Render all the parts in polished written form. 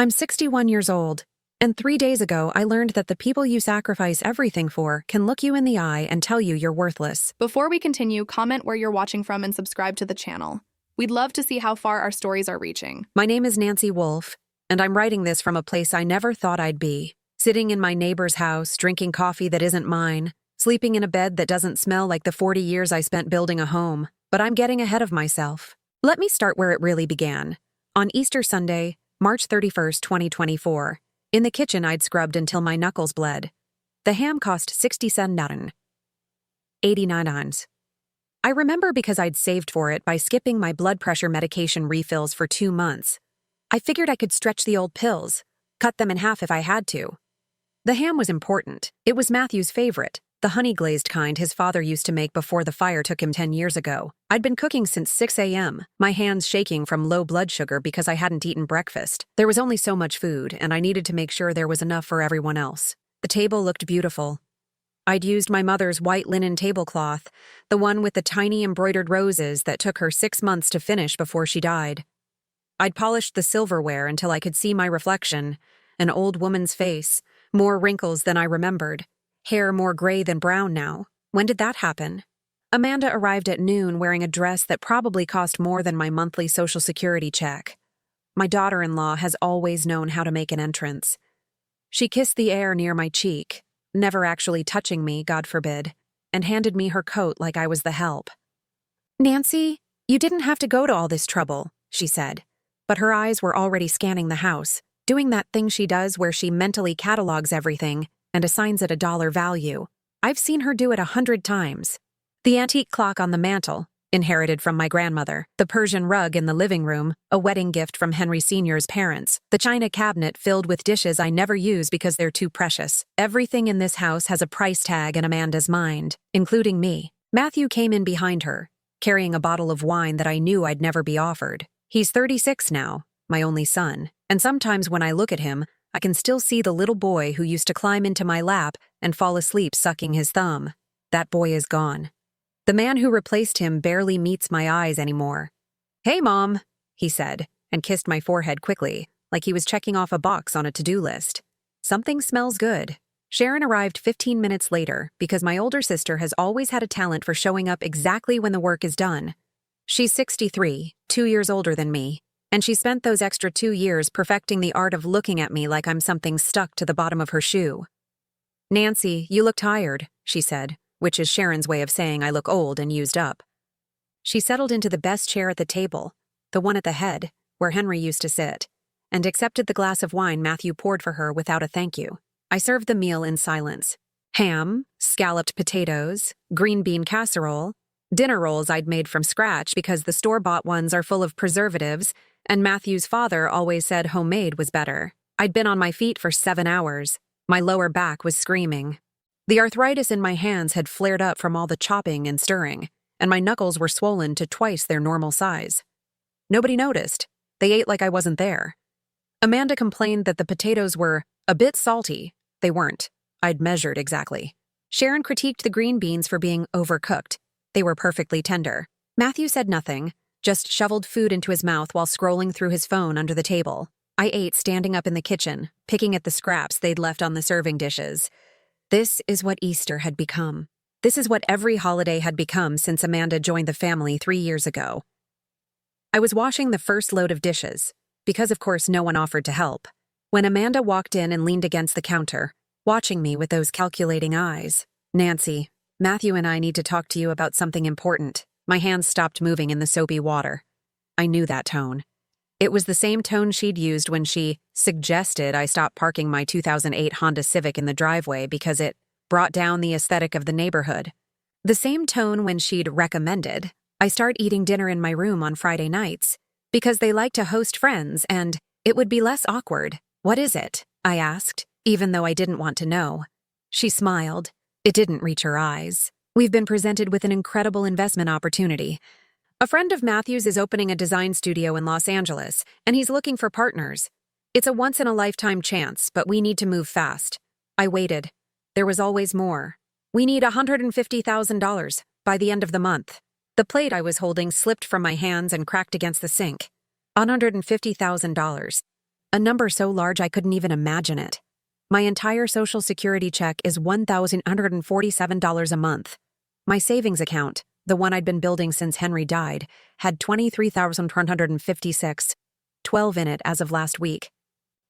I'm 61 years old, and 3 days ago I learned that the people you sacrifice everything for can look you in the eye and tell you you're worthless. Before we continue, comment where you're watching from and subscribe to the channel. We'd love to see how far our stories are reaching. My name is Nancy Wolfe, and I'm writing this from a place I never thought I'd be. Sitting in my neighbor's house, drinking coffee that isn't mine, sleeping in a bed that doesn't smell like the 40 years I spent building a home. But I'm getting ahead of myself. Let me start where it really began. On Easter Sunday, March 31st, 2024, in the kitchen I'd scrubbed until my knuckles bled. The ham cost 67 89. I remember because I'd saved for it by skipping my blood pressure medication refills for 2 months. I figured I could stretch the old pills, cut them in half if I had to. The ham was important. It was Matthew's favorite, the honey-glazed kind his father used to make before the fire took him 10 years ago. I'd been cooking since 6 a.m., my hands shaking from low blood sugar because I hadn't eaten breakfast. There was only so much food, and I needed to make sure there was enough for everyone else. The table looked beautiful. I'd used my mother's white linen tablecloth, the one with the tiny embroidered roses that took her 6 months to finish before she died. I'd polished the silverware until I could see my reflection, an old woman's face, more wrinkles than I remembered. Hair more gray than brown now. When did that happen? Amanda arrived at noon wearing a dress that probably cost more than my monthly Social Security check. My daughter-in-law has always known how to make an entrance. She kissed the air near my cheek, never actually touching me, God forbid, and handed me her coat like I was the help. "Nancy, you didn't have to go to all this trouble," she said, but her eyes were already scanning the house, doing that thing she does where she mentally catalogs everything and assigns it a dollar value. I've seen her do it 100 times. The antique clock on the mantel, inherited from my grandmother, the Persian rug in the living room, a wedding gift from Henry Sr.'s parents, the china cabinet filled with dishes I never use because they're too precious. Everything in this house has a price tag in Amanda's mind, including me. Matthew came in behind her, carrying a bottle of wine that I knew I'd never be offered. He's 36 now, my only son, and sometimes when I look at him, I can still see the little boy who used to climb into my lap and fall asleep sucking his thumb. That boy is gone. The man who replaced him barely meets my eyes anymore. "Hey, Mom," he said, and kissed my forehead quickly, like he was checking off a box on a to-do list. Something smells good. Sharon arrived 15 minutes later because my older sister has always had a talent for showing up exactly when the work is done. She's 63, 2 years older than me, and she spent those extra 2 years perfecting the art of looking at me like I'm something stuck to the bottom of her shoe. "Nancy, you look tired," she said, which is Sharon's way of saying I look old and used up. She settled into the best chair at the table, the one at the head, where Henry used to sit, and accepted the glass of wine Matthew poured for her without a thank you. I served the meal in silence. Ham, scalloped potatoes, green bean casserole, dinner rolls I'd made from scratch because the store-bought ones are full of preservatives, and Matthew's father always said homemade was better. I'd been on my feet for 7 hours. My lower back was screaming. The arthritis in my hands had flared up from all the chopping and stirring, and my knuckles were swollen to twice their normal size. Nobody noticed. They ate like I wasn't there. Amanda complained that the potatoes were a bit salty. They weren't. I'd measured exactly. Sharon critiqued the green beans for being overcooked. They were perfectly tender. Matthew said nothing, just shoveled food into his mouth while scrolling through his phone under the table. I ate standing up in the kitchen, picking at the scraps they'd left on the serving dishes. This is what Easter had become. This is what every holiday had become since Amanda joined the family 3 years ago. I was washing the first load of dishes, because of course no one offered to help, when Amanda walked in and leaned against the counter, watching me with those calculating eyes. "Nancy, Matthew and I need to talk to you about something important." My hands stopped moving in the soapy water. I knew that tone. It was the same tone she'd used when she suggested I stop parking my 2008 Honda Civic in the driveway because it brought down the aesthetic of the neighborhood. The same tone when she'd recommended I start eating dinner in my room on Friday nights because they like to host friends and it would be less awkward. "What is it?" I asked, even though I didn't want to know. She smiled. It didn't reach her eyes. "We've been presented with an incredible investment opportunity. A friend of Matthew's is opening a design studio in Los Angeles, and he's looking for partners. It's a once-in-a-lifetime chance, but we need to move fast." I waited. There was always more. "We need $150,000 by the end of the month." The plate I was holding slipped from my hands and cracked against the sink. $150,000. A number so large I couldn't even imagine it. My entire Social Security check is $1,147 a month. My savings account, the one I'd been building since Henry died, had $23,156.12 in it as of last week.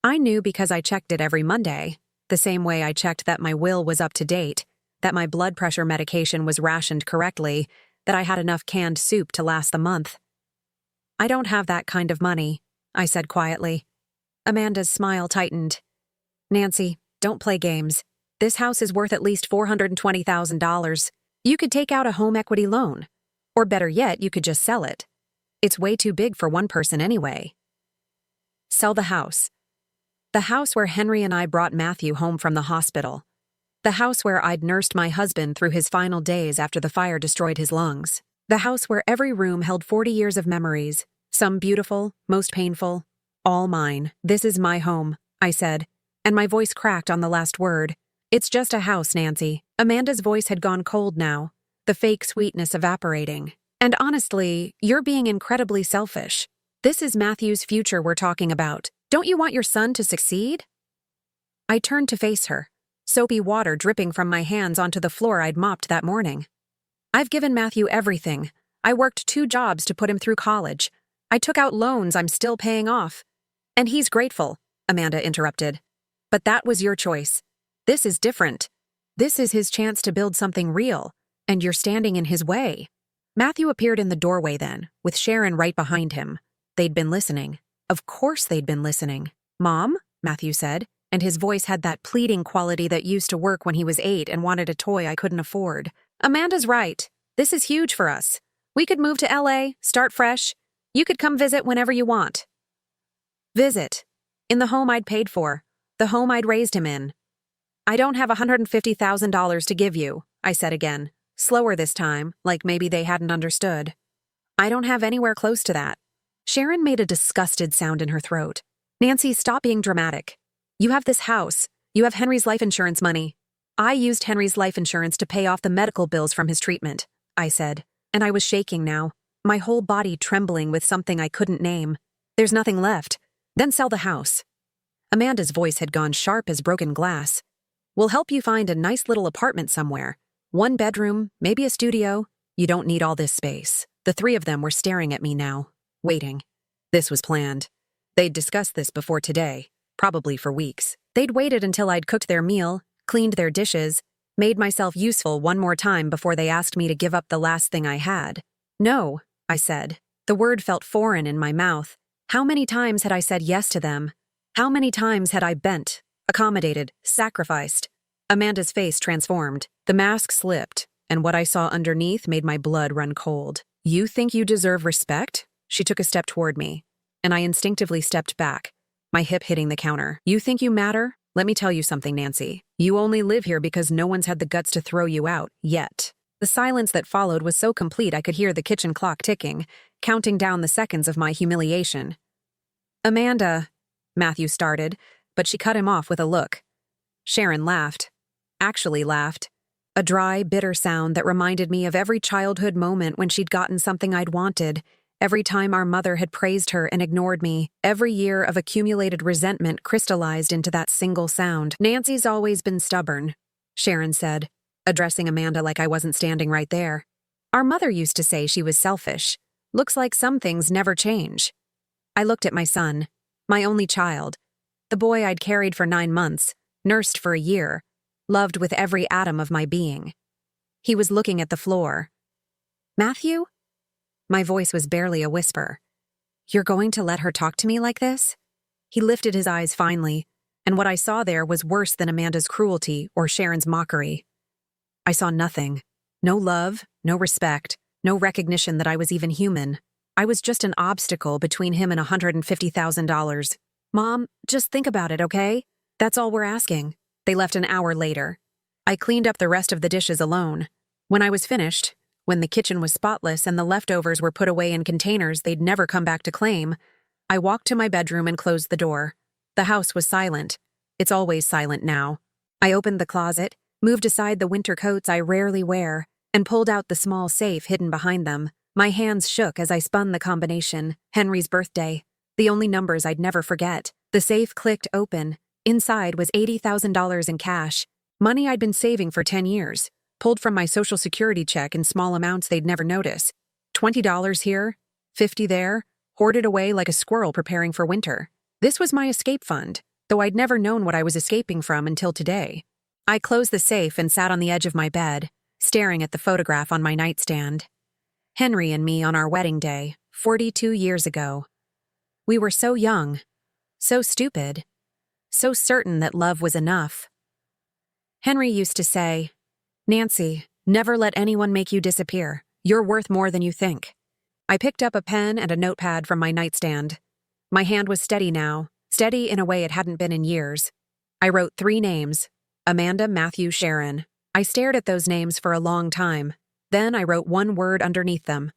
I knew because I checked it every Monday, the same way I checked that my will was up to date, that my blood pressure medication was rationed correctly, that I had enough canned soup to last the month. I don't have that kind of money, I said quietly. Amanda's smile tightened. Nancy, don't play games. This house is worth at least $420,000. You could take out a home equity loan. Or better yet, you could just sell it. It's way too big for one person anyway. Sell the house. The house where Henry and I brought Matthew home from the hospital. The house where I'd nursed my husband through his final days after the fire destroyed his lungs. The house where every room held 40 years of memories, some beautiful, most painful, all mine. This is my home, I said, and my voice cracked on the last word. It's just a house, Nancy. Amanda's voice had gone cold now, the fake sweetness evaporating. And honestly, you're being incredibly selfish. This is Matthew's future we're talking about. Don't you want your son to succeed? I turned to face her, soapy water dripping from my hands onto the floor I'd mopped that morning. I've given Matthew everything. I worked 2 jobs to put him through college. I took out loans I'm still paying off. And he's grateful, Amanda interrupted. But that was your choice. This is different. This is his chance to build something real, and you're standing in his way. Matthew appeared in the doorway then, with Sharon right behind him. They'd been listening. Of course they'd been listening. Mom, Matthew said, and his voice had that pleading quality that used to work when he was 8 and wanted a toy I couldn't afford. Amanda's right. This is huge for us. We could move to LA, start fresh. You could come visit whenever you want. Visit. In the home I'd paid for. The home I'd raised him in. I don't have $150,000 to give you, I said again, slower this time, like maybe they hadn't understood. I don't have anywhere close to that. Sharon made a disgusted sound in her throat. Nancy, stop being dramatic. You have this house. You have Henry's life insurance money. I used Henry's life insurance to pay off the medical bills from his treatment, I said, and I was shaking now, my whole body trembling with something I couldn't name. There's nothing left. Then sell the house. Amanda's voice had gone sharp as broken glass. We'll help you find a nice little apartment somewhere. 1 bedroom, maybe a studio. You don't need all this space. The 3 of them were staring at me now, waiting. This was planned. They'd discussed this before today, probably for weeks. They'd waited until I'd cooked their meal, cleaned their dishes, made myself useful one more time before they asked me to give up the last thing I had. No, I said. The word felt foreign in my mouth. How many times had I said yes to them? How many times had I bent, accommodated, sacrificed? Amanda's face transformed. The mask slipped, and what I saw underneath made my blood run cold. You think you deserve respect? She took a step toward me, and I instinctively stepped back, my hip hitting the counter. You think you matter? Let me tell you something, Nancy. You only live here because no one's had the guts to throw you out, yet. The silence that followed was so complete I could hear the kitchen clock ticking, counting down the seconds of my humiliation. Amanda, Matthew started, but she cut him off with a look. Sharon laughed. Actually laughed. A dry, bitter sound that reminded me of every childhood moment when she'd gotten something I'd wanted, every time our mother had praised her and ignored me, every year of accumulated resentment crystallized into that single sound. Nancy's always been stubborn, Sharon said, addressing Amanda like I wasn't standing right there. Our mother used to say she was selfish. Looks like some things never change. I looked at my son, my only child, the boy I'd carried for 9 months, nursed for a year, loved with every atom of my being. He was looking at the floor. Matthew? My voice was barely a whisper. You're going to let her talk to me like this? He lifted his eyes finally, and what I saw there was worse than Amanda's cruelty or Sharon's mockery. I saw nothing. No love, no respect, no recognition that I was even human. I was just an obstacle between him and $150,000. Mom, just think about it, okay? That's all we're asking. They left an hour later. I cleaned up the rest of the dishes alone. When I was finished, when the kitchen was spotless and the leftovers were put away in containers they'd never come back to claim, I walked to my bedroom and closed the door. The house was silent. It's always silent now. I opened the closet, moved aside the winter coats I rarely wear, and pulled out the small safe hidden behind them. My hands shook as I spun the combination, Henry's birthday, the only numbers I'd never forget. The safe clicked open. Inside was $80,000 in cash, money I'd been saving for 10 years, pulled from my Social Security check in small amounts they'd never notice. $20 here, $50 there, hoarded away like a squirrel preparing for winter. This was my escape fund, though I'd never known what I was escaping from until today. I closed the safe and sat on the edge of my bed, staring at the photograph on my nightstand. Henry and me on our wedding day, 42 years ago. We were so young, so stupid, so certain that love was enough. Henry used to say, "Nancy, never let anyone make you disappear. You're worth more than you think." I picked up a pen and a notepad from my nightstand. My hand was steady now, steady in a way it hadn't been in years. I wrote 3 names: Amanda, Matthew, Sharon. I stared at those names for a long time. Then I wrote one word underneath them: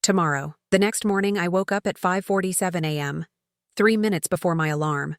tomorrow. The next morning, I woke up at 5:47 a.m., 3 minutes before my alarm.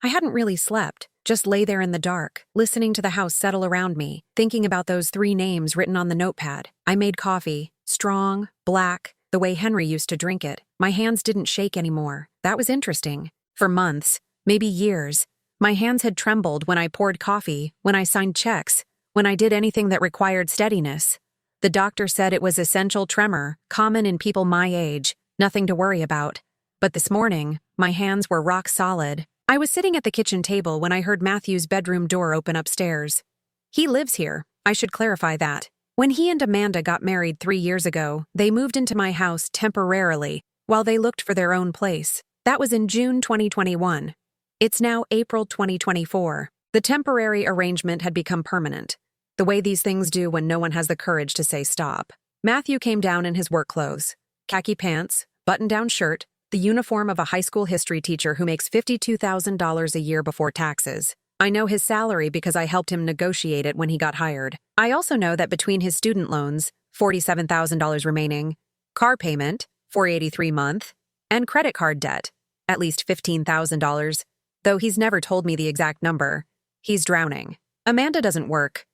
I hadn't really slept, just lay there in the dark, listening to the house settle around me, thinking about those 3 names written on the notepad. I made coffee, strong, black, the way Henry used to drink it. My hands didn't shake anymore. That was interesting. For months, maybe years, my hands had trembled when I poured coffee, when I signed checks, when I did anything that required steadiness. The doctor said it was essential tremor, common in people my age, nothing to worry about. But this morning, my hands were rock solid. I was sitting at the kitchen table when I heard Matthew's bedroom door open upstairs. He lives here. I should clarify that. When he and Amanda got married 3 years ago, they moved into my house temporarily while they looked for their own place. That was in June 2021. It's now April 2024. The temporary arrangement had become permanent, the way these things do when no one has the courage to say stop. Matthew came down in his work clothes: khaki pants, button-down shirt, the uniform of a high school history teacher who makes $52,000 a year before taxes. I know his salary because I helped him negotiate it when he got hired. I also know that between his student loans, $47,000 remaining, car payment, $483 a month, and credit card debt, at least $15,000, though he's never told me the exact number, he's drowning. Amanda doesn't work.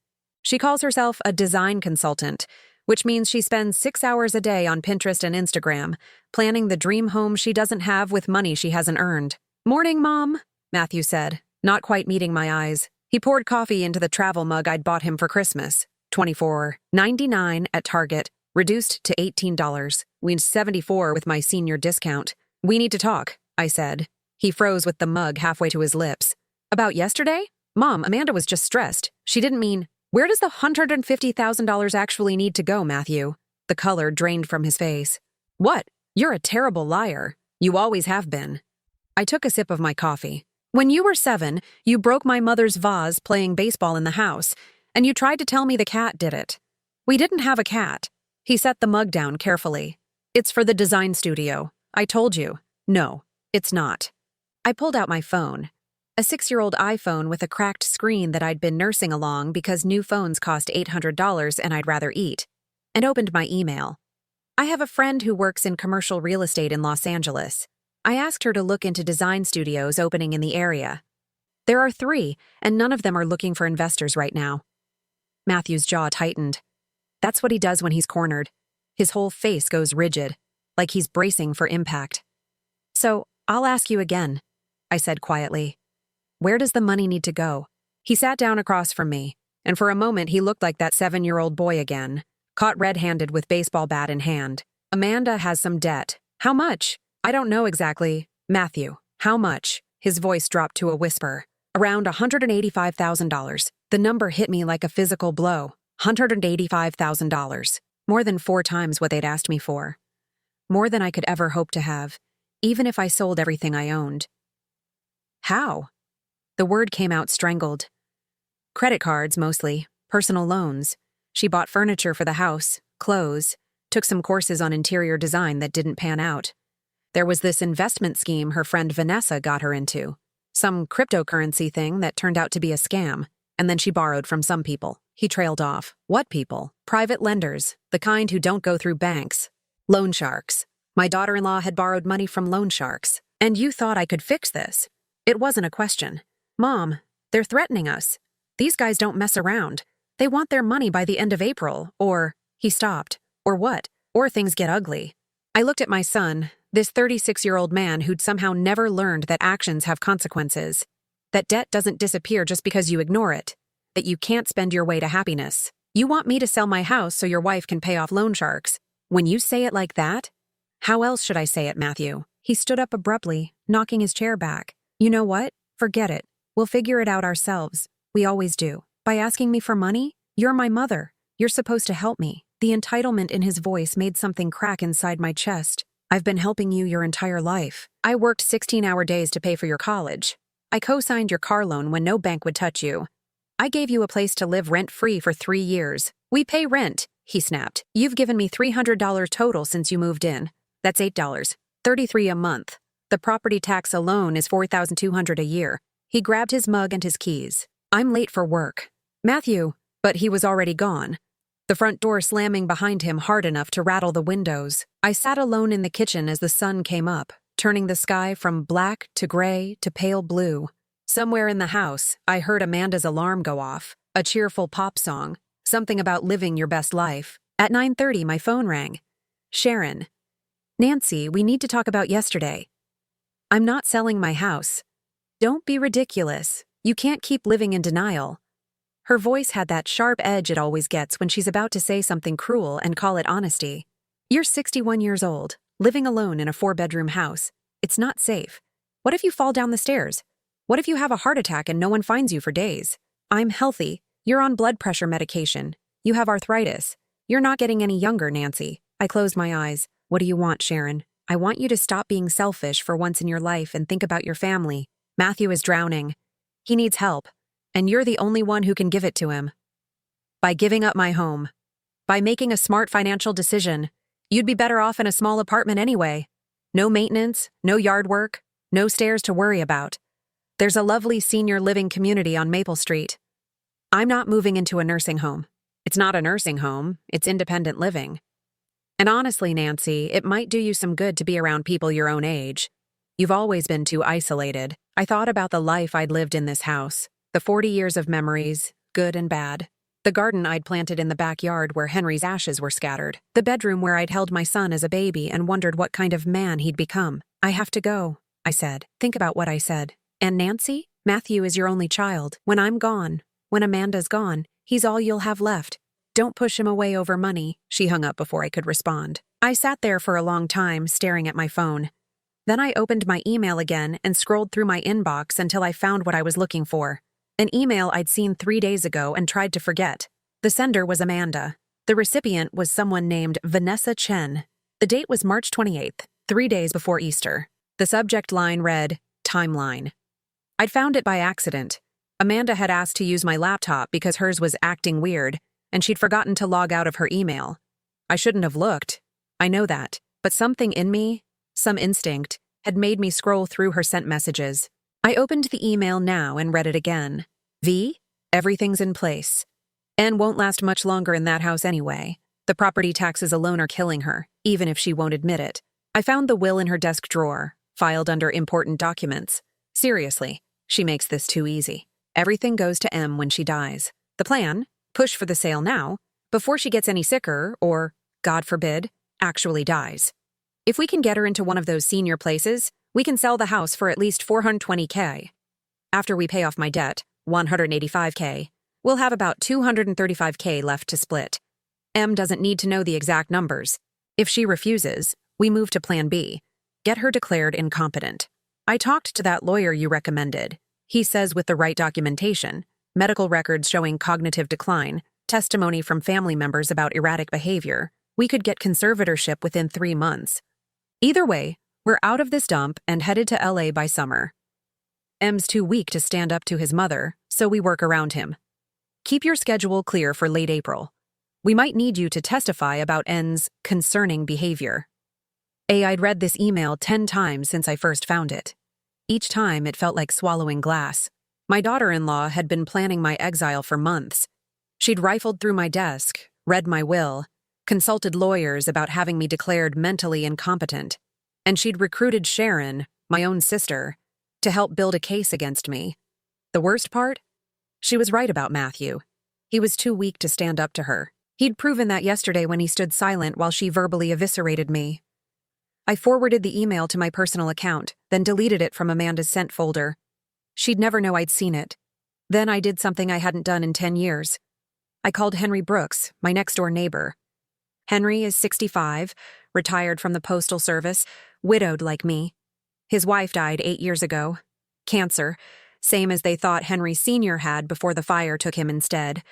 She calls herself a design consultant, which means she spends 6 hours a day on Pinterest and Instagram, planning the dream home she doesn't have with money she hasn't earned. "Morning, Mom," Matthew said, not quite meeting my eyes. He poured coffee into the travel mug I'd bought him for Christmas. $24.99 at Target, reduced to $18. We'd $74 with my senior discount. "We need to talk," I said. He froze with the mug halfway to his lips. "About yesterday? Mom, Amanda was just stressed. She didn't mean..." "Where does the $150,000 actually need to go, Matthew?" The color drained from his face. "What? You're a terrible liar. You always have been." I took a sip of my coffee. "When you were 7, you broke my mother's vase playing baseball in the house, and you tried to tell me the cat did it. We didn't have a cat." He set the mug down carefully. "It's for the design studio. I told you." "No, it's not." I pulled out my phone. A 6-year-old iPhone with a cracked screen that I'd been nursing along because new phones cost $800 and I'd rather eat, and opened my email. I have a friend who works in commercial real estate in Los Angeles. I asked her to look into design studios opening in the area. There are 3, and none of them are looking for investors right now. Matthew's jaw tightened. That's what he does when he's cornered. His whole face goes rigid, like he's bracing for impact. "So, I'll ask you again," I said quietly. "Where does the money need to go?" He sat down across from me, and for a moment he looked like that 7-year-old boy again, caught red-handed with baseball bat in hand. "Amanda has some debt. How much?" "I don't know exactly." "Matthew, how much?" His voice dropped to a whisper. "Around $185,000. The number hit me like a physical blow. $185,000. More than 4 times what they'd asked me for. More than I could ever hope to have, even if I sold everything I owned. "How?" The word came out strangled. "Credit cards, mostly. Personal loans. She bought furniture for the house, clothes, took some courses on interior design that didn't pan out. There was this investment scheme her friend Vanessa got her into. Some cryptocurrency thing that turned out to be a scam, and then she borrowed from some people." He trailed off. "What people?" "Private lenders, the kind who don't go through banks. Loan sharks. My daughter-in-law had borrowed money from loan sharks. And you thought I could fix this?" It wasn't a question. "Mom, they're threatening us. These guys don't mess around. They want their money by the end of April, or..." He stopped. "Or what? Or things get ugly." I looked at my son, This 36-year-old man who'd somehow never learned that actions have consequences, that debt doesn't disappear just because you ignore it, that you can't spend your way to happiness. You want me to sell my house so your wife can pay off loan sharks. When you say it like that, how else should I say it, Matthew? He stood up abruptly, knocking his chair back. You know what? Forget it. We'll figure it out ourselves. We always do. By asking me for money? You're my mother. You're supposed to help me. The entitlement in his voice made something crack inside my chest. I've been helping you your entire life. I worked 16-hour days to pay for your college. I co-signed your car loan when no bank would touch you. I gave you a place to live rent-free for 3 years. We pay rent, he snapped. You've given me $300 total since you moved in. That's $8. $33 a month. The property tax alone is $4,200 a year. He grabbed his mug and his keys. I'm late for work. Matthew, but he was already gone. The front door slamming behind him hard enough to rattle the windows. I sat alone in the kitchen as the sun came up, turning the sky from black to gray to pale blue. Somewhere in the house, I heard Amanda's alarm go off, a cheerful pop song, something about living your best life. At 9:30, my phone rang. Sharon. Nancy, we need to talk about yesterday. I'm not selling my house. Don't be ridiculous. You can't keep living in denial. Her voice had that sharp edge it always gets when she's about to say something cruel and call it honesty. You're 61 years old, living alone in a 4-bedroom house. It's not safe. What if you fall down the stairs? What if you have a heart attack and no one finds you for days? I'm healthy. You're on blood pressure medication. You have arthritis. You're not getting any younger, Nancy. I closed my eyes. What do you want, Sharon? I want you to stop being selfish for once in your life and think about your family. Matthew is drowning. He needs help. And you're the only one who can give it to him. By giving up my home. By making a smart financial decision. You'd be better off in a small apartment anyway. No maintenance, no yard work, no stairs to worry about. There's a lovely senior living community on Maple Street. I'm not moving into a nursing home. It's not a nursing home, it's independent living. And honestly, Nancy, it might do you some good to be around people your own age. You've always been too isolated. I thought about the life I'd lived in this house. The 40 years of memories, good and bad. The garden I'd planted in the backyard where Henry's ashes were scattered. The bedroom where I'd held my son as a baby and wondered what kind of man he'd become. I have to go, I said. Think about what I said. And Nancy, Matthew is your only child. When I'm gone, when Amanda's gone, he's all you'll have left. Don't push him away over money. She hung up before I could respond. I sat there for a long time, staring at my phone. Then I opened my email again and scrolled through my inbox until I found what I was looking for. An email I'd seen 3 days ago and tried to forget. The sender was Amanda. The recipient was someone named Vanessa Chen. The date was March 28th, 3 days before Easter. The subject line read, Timeline. I'd found it by accident. Amanda had asked to use my laptop because hers was acting weird, and she'd forgotten to log out of her email. I shouldn't have looked. I know that. But something in me, some instinct, had made me scroll through her sent messages. I opened the email now and read it again. V, everything's in place. Anne won't last much longer in that house anyway. The property taxes alone are killing her, even if she won't admit it. I found the will in her desk drawer, filed under important documents. Seriously, she makes this too easy. Everything goes to M when she dies. The plan? Push for the sale now, before she gets any sicker or, God forbid, actually dies. If we can get her into one of those senior places, we can sell the house for at least $420K. After we pay off my debt, $185K, we'll have about $235K left to split. M doesn't need to know the exact numbers. If she refuses, we move to Plan B. Get her declared incompetent. I talked to that lawyer you recommended. He says with the right documentation, medical records showing cognitive decline, testimony from family members about erratic behavior, we could get conservatorship within 3 months. Either way, we're out of this dump and headed to LA by summer. M's too weak to stand up to his mother, so we work around him. Keep your schedule clear for late April. We might need you to testify about N's concerning behavior. I'd read this email 10 times since I first found it. Each time it felt like swallowing glass. My daughter-in-law had been planning my exile for months. She'd rifled through my desk, read my will, consulted lawyers about having me declared mentally incompetent, and she'd recruited Sharon, my own sister, to help build a case against me. The worst part? She was right about Matthew. He was too weak to stand up to her. He'd proven that yesterday when he stood silent while she verbally eviscerated me. I forwarded the email to my personal account, then deleted it from Amanda's sent folder. She'd never know I'd seen it. Then I did something I hadn't done in 10 years. I called Henry Brooks, my next-door neighbor. Henry is 65, retired from the Postal Service, widowed like me. His wife died 8 years ago. Cancer, same as they thought Henry Sr. had before the fire took him instead.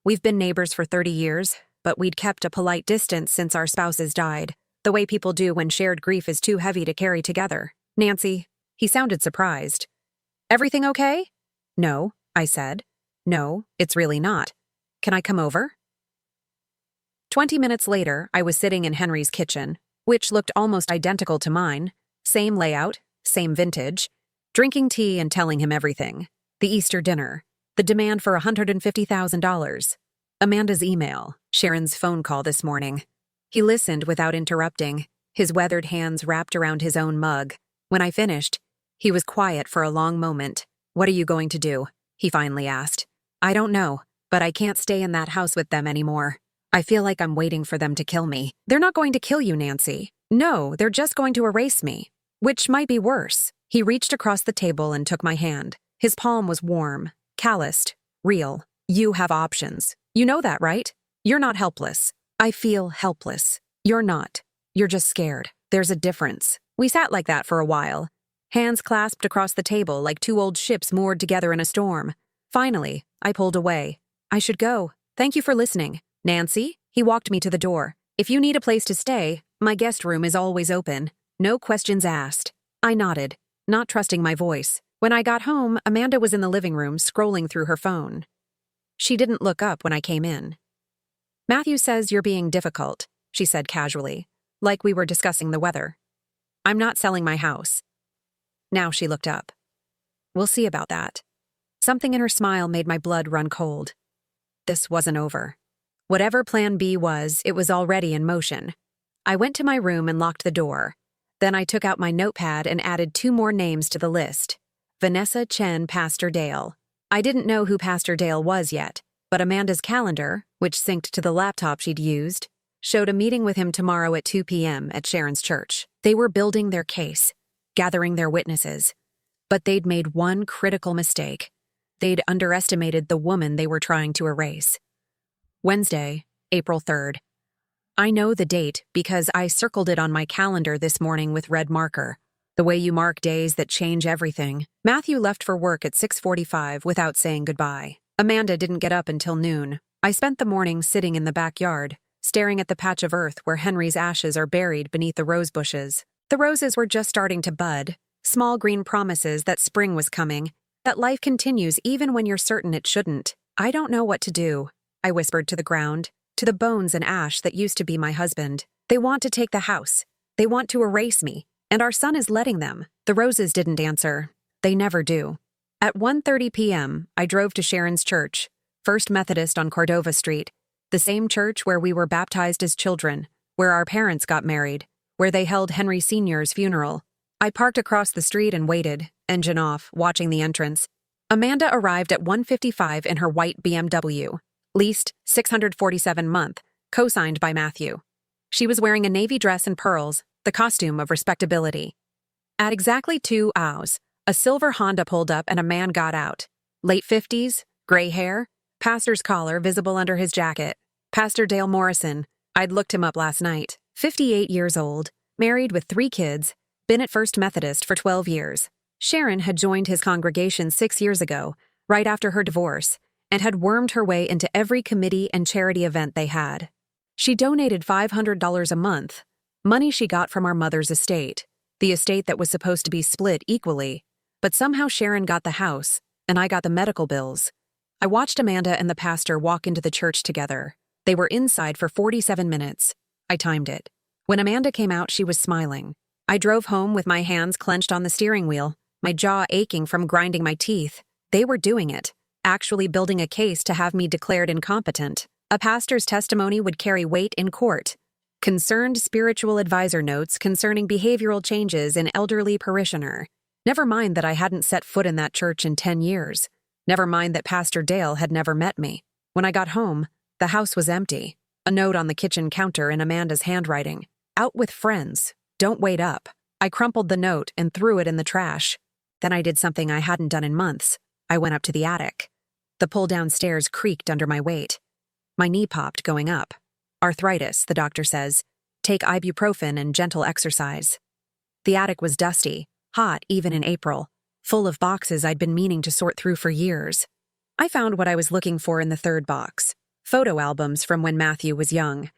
We've been neighbors for 30 years, but we'd kept a polite distance since our spouses died, the way people do when shared grief is too heavy to carry together. Nancy, he sounded surprised. Everything okay? No, I said. No, it's really not. Can I come over? 20 minutes later, I was sitting in Henry's kitchen, which looked almost identical to mine. Same layout, same vintage. Drinking tea and telling him everything. The Easter dinner. The demand for $150,000. Amanda's email. Sharon's phone call this morning. He listened without interrupting, his weathered hands wrapped around his own mug. When I finished, he was quiet for a long moment. What are you going to do? He finally asked. I don't know, but I can't stay in that house with them anymore. I feel like I'm waiting for them to kill me. They're not going to kill you, Nancy. No, they're just going to erase me. Which might be worse. He reached across the table and took my hand. His palm was warm, calloused, real. You have options. You know that, right? You're not helpless. I feel helpless. You're not. You're just scared. There's a difference. We sat like that for a while, hands clasped across the table like two old ships moored together in a storm. Finally, I pulled away. I should go. Thank you for listening. Nancy? He walked me to the door. If you need a place to stay, my guest room is always open. No questions asked. I nodded, not trusting my voice. When I got home, Amanda was in the living room scrolling through her phone. She didn't look up when I came in. Matthew says you're being difficult, she said casually, like we were discussing the weather. I'm not selling my house. Now she looked up. We'll see about that. Something in her smile made my blood run cold. This wasn't over. Whatever plan B was, it was already in motion. I went to my room and locked the door. Then I took out my notepad and added 2 more names to the list. Vanessa Chen Pastor Dale. I didn't know who Pastor Dale was yet, but Amanda's calendar, which synced to the laptop she'd used, showed a meeting with him tomorrow at 2 p.m. at Sharon's church. They were building their case, gathering their witnesses. But they'd made one critical mistake. They'd underestimated the woman they were trying to erase. Wednesday, April 3rd. I know the date because I circled it on my calendar this morning with red marker. The way you mark days that change everything. Matthew left for work at 6:45 without saying goodbye. Amanda didn't get up until noon. I spent the morning sitting in the backyard, staring at the patch of earth where Henry's ashes are buried beneath the rose bushes. The roses were just starting to bud, small green promises that spring was coming, that life continues even when you're certain it shouldn't. I don't know what to do, I whispered to the ground, to the bones and ash that used to be my husband. They want to take the house. They want to erase me, and our son is letting them. The roses didn't answer. They never do. At 1:30 p.m., I drove to Sharon's church, First Methodist on Cordova Street, the same church where we were baptized as children, where our parents got married, where they held Henry Sr.'s funeral. I parked across the street and waited, engine off, watching the entrance. Amanda arrived at 1:55 in her white BMW, leased $647 month, co-signed by Matthew. She was wearing a navy dress and pearls, the costume of respectability. At exactly 2 hours, a silver Honda pulled up and a man got out. Late 50s, gray hair, pastor's collar visible under his jacket. Pastor Dale Morrison. I'd looked him up last night. 58 years old, married with 3 kids, been at First Methodist for 12 years. Sharon had joined his congregation 6 years ago, right after her divorce, and had wormed her way into every committee and charity event they had. She donated $500 a month, money she got from our mother's estate, the estate that was supposed to be split equally. But somehow Sharon got the house, and I got the medical bills. I watched Amanda and the pastor walk into the church together. They were inside for 47 minutes. I timed it. When Amanda came out, she was smiling. I drove home with my hands clenched on the steering wheel, my jaw aching from grinding my teeth. They were doing it, actually building a case to have me declared incompetent. A pastor's testimony would carry weight in court. Concerned spiritual advisor notes concerning behavioral changes in elderly parishioner. Never mind that I hadn't set foot in that church in 10 years. Never mind that Pastor Dale had never met me. When I got home, the house was empty. A note on the kitchen counter in Amanda's handwriting. Out with friends. "Don't wait up." I crumpled the note and threw it in the trash. Then I did something I hadn't done in months. I went up to the attic. The pull-down stairs creaked under my weight. My knee popped going up. Arthritis, the doctor says. Take ibuprofen and gentle exercise. The attic was dusty, hot even in April, full of boxes I'd been meaning to sort through for years. I found what I was looking for in the third box: photo albums from when Matthew was young.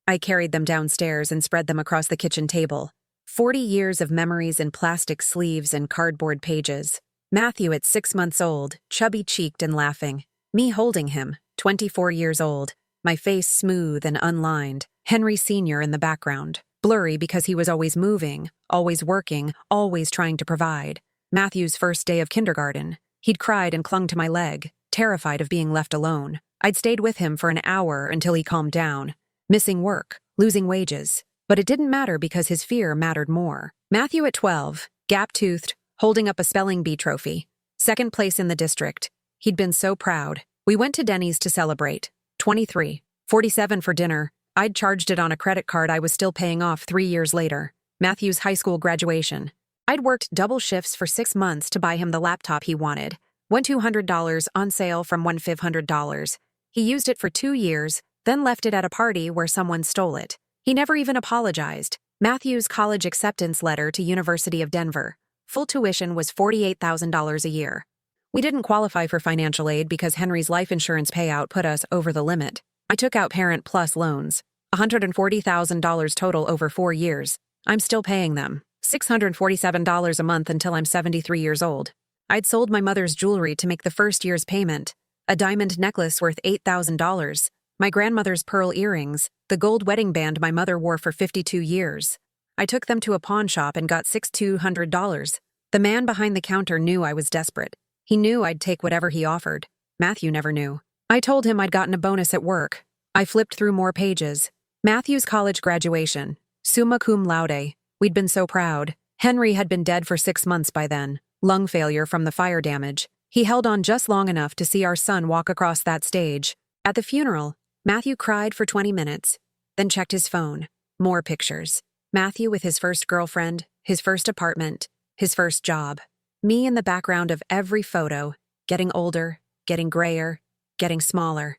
I carried them downstairs and spread them across the kitchen table. 40 years of memories in plastic sleeves and cardboard pages. Matthew at 6 months old, chubby-cheeked and laughing. Me holding him, 24 years old, my face smooth and unlined. Henry Sr. in the background, blurry because he was always moving, always working, always trying to provide. Matthew's first day of kindergarten. He'd cried and clung to my leg, terrified of being left alone. I'd stayed with him for an hour until he calmed down. Missing work, losing wages. But it didn't matter because his fear mattered more. Matthew at 12, gap-toothed, holding up a spelling bee trophy. Second place in the district. He'd been so proud. We went to Denny's to celebrate. 23, 47 for dinner. I'd charged it on a credit card I was still paying off 3 years later. Matthew's high school graduation. I'd worked double shifts for 6 months to buy him the laptop he wanted. Went $200 on sale from $1,500. He used it for 2 years, then left it at a party where someone stole it. He never even apologized. Matthew's college acceptance letter to University of Denver. Full tuition was $48,000 a year. We didn't qualify for financial aid because Henry's life insurance payout put us over the limit. I took out Parent Plus loans. $140,000 total over 4 years. I'm still paying them. $647 a month until I'm 73 years old. I'd sold my mother's jewelry to make the first year's payment. A diamond necklace worth $8,000. My grandmother's pearl earrings, the gold wedding band my mother wore for 52 years. I took them to a pawn shop and got $6,200. The man behind the counter knew I was desperate. He knew I'd take whatever he offered. Matthew never knew. I told him I'd gotten a bonus at work. I flipped through more pages. Matthew's college graduation. Summa cum laude. We'd been so proud. Henry had been dead for 6 months by then. Lung failure from the fire damage. He held on just long enough to see our son walk across that stage. At the funeral, Matthew cried for 20 minutes, then checked his phone. More pictures. Matthew with his first girlfriend, his first apartment, his first job. Me in the background of every photo, getting older, getting grayer, getting smaller.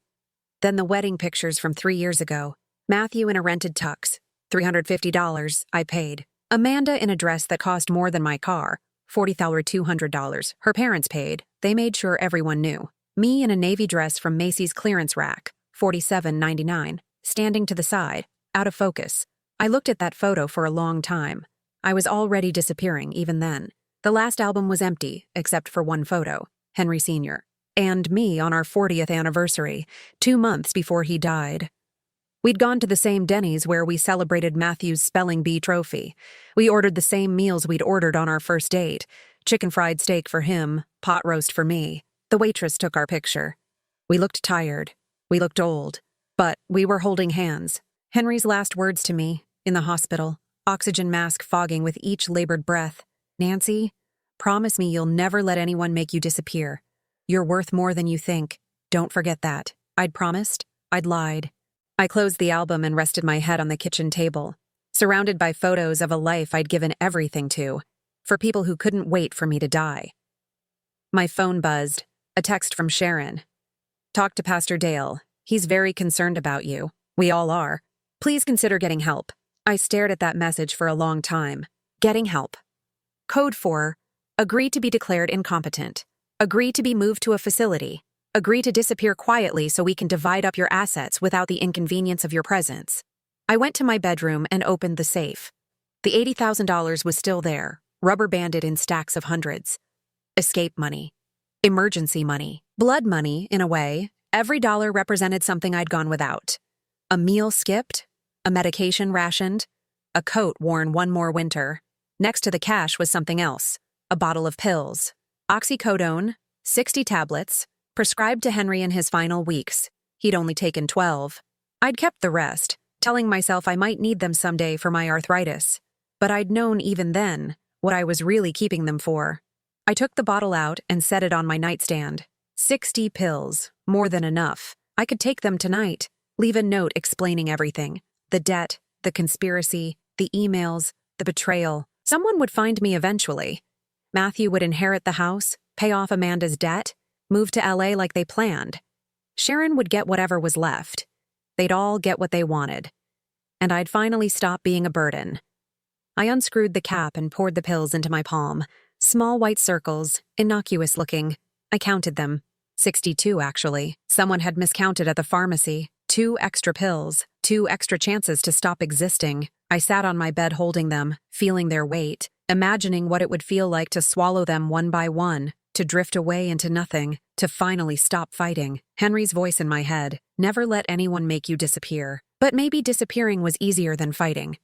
Then the wedding pictures from 3 years ago. Matthew in a rented tux. $350, I paid. Amanda in a dress that cost more than my car. $40,200. Her parents paid. They made sure everyone knew. Me in a navy dress from Macy's clearance rack. $47.99. Standing to the side, out of focus. I looked at that photo for a long time. I was already disappearing even then. The last album was empty, except for one photo, Henry Sr. And me on our 40th anniversary, 2 months before he died. We'd gone to the same Denny's where we celebrated Matthew's spelling bee trophy. We ordered the same meals we'd ordered on our first date. Chicken fried steak for him, pot roast for me. The waitress took our picture. We looked tired. We looked old. But we were holding hands. Henry's last words to me, in the hospital, oxygen mask fogging with each labored breath. Nancy, promise me you'll never let anyone make you disappear. You're worth more than you think. Don't forget that. I'd promised. I'd lied. I closed the album and rested my head on the kitchen table, surrounded by photos of a life I'd given everything to, for people who couldn't wait for me to die. My phone buzzed, a text from Sharon. Talk to Pastor Dale. He's very concerned about you. We all are. Please consider getting help. I stared at that message for a long time. Getting help. Code 4. Agree to be declared incompetent. Agree to be moved to a facility. Agree to disappear quietly so we can divide up your assets without the inconvenience of your presence. I went to my bedroom and opened the safe. The $80,000 was still there, rubber-banded in stacks of hundreds. Escape money. Emergency money. Blood money, in a way. Every dollar represented something I'd gone without. A meal skipped. A medication rationed. A coat worn one more winter. Next to the cash was something else. A bottle of pills. Oxycodone. 60 tablets. Prescribed to Henry in his final weeks. He'd only taken 12. I'd kept the rest, telling myself I might need them someday for my arthritis. But I'd known even then what I was really keeping them for. I took the bottle out and set it on my nightstand. 60 pills, more than enough. I could take them tonight, leave a note explaining everything. The debt, the conspiracy, the emails, the betrayal. Someone would find me eventually. Matthew would inherit the house, pay off Amanda's debt, move to LA like they planned. Sharon would get whatever was left. They'd all get what they wanted. And I'd finally stop being a burden. I unscrewed the cap and poured the pills into my palm. Small white circles, innocuous looking. I counted them. 62, actually. Someone had miscounted at the pharmacy. 2 extra pills, 2 extra chances to stop existing. I sat on my bed holding them, feeling their weight, imagining what it would feel like to swallow them one by one, to drift away into nothing, to finally stop fighting. Henry's voice in my head, never let anyone make you disappear. But maybe disappearing was easier than fighting.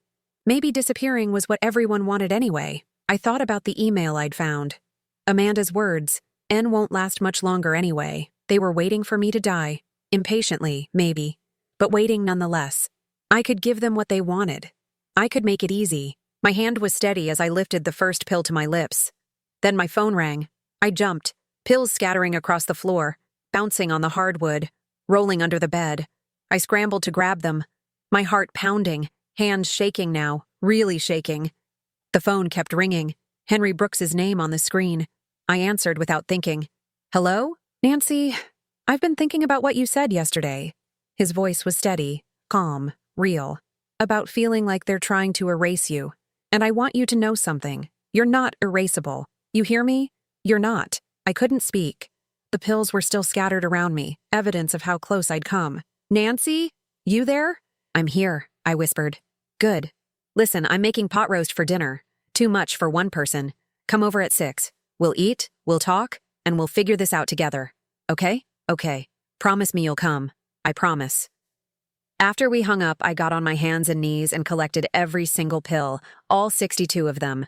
Maybe disappearing was what everyone wanted anyway. I thought about the email I'd found. Amanda's words, "N won't last much longer anyway." They were waiting for me to die. Impatiently, maybe. But waiting nonetheless. I could give them what they wanted. I could make it easy. My hand was steady as I lifted the first pill to my lips. Then my phone rang. I jumped, pills scattering across the floor, bouncing on the hardwood, rolling under the bed. I scrambled to grab them, my heart pounding, hands shaking now, really shaking. The phone kept ringing, Henry Brooks's name on the screen. I answered without thinking. "Hello? Nancy, I've been thinking about what you said yesterday." His voice was steady, calm, real. "About feeling like they're trying to erase you. And I want you to know something. You're not erasable. You hear me? You're not." I couldn't speak. The pills were still scattered around me, evidence of how close I'd come. "Nancy? You there?" "I'm here," I whispered. "Good. Listen, I'm making pot roast for dinner. Too much for one person. Come over at 6. We'll eat, we'll talk, and we'll figure this out together. Okay? Okay. Promise me you'll come. I promise." After we hung up, I got on my hands and knees and collected every single pill, all 62 of them.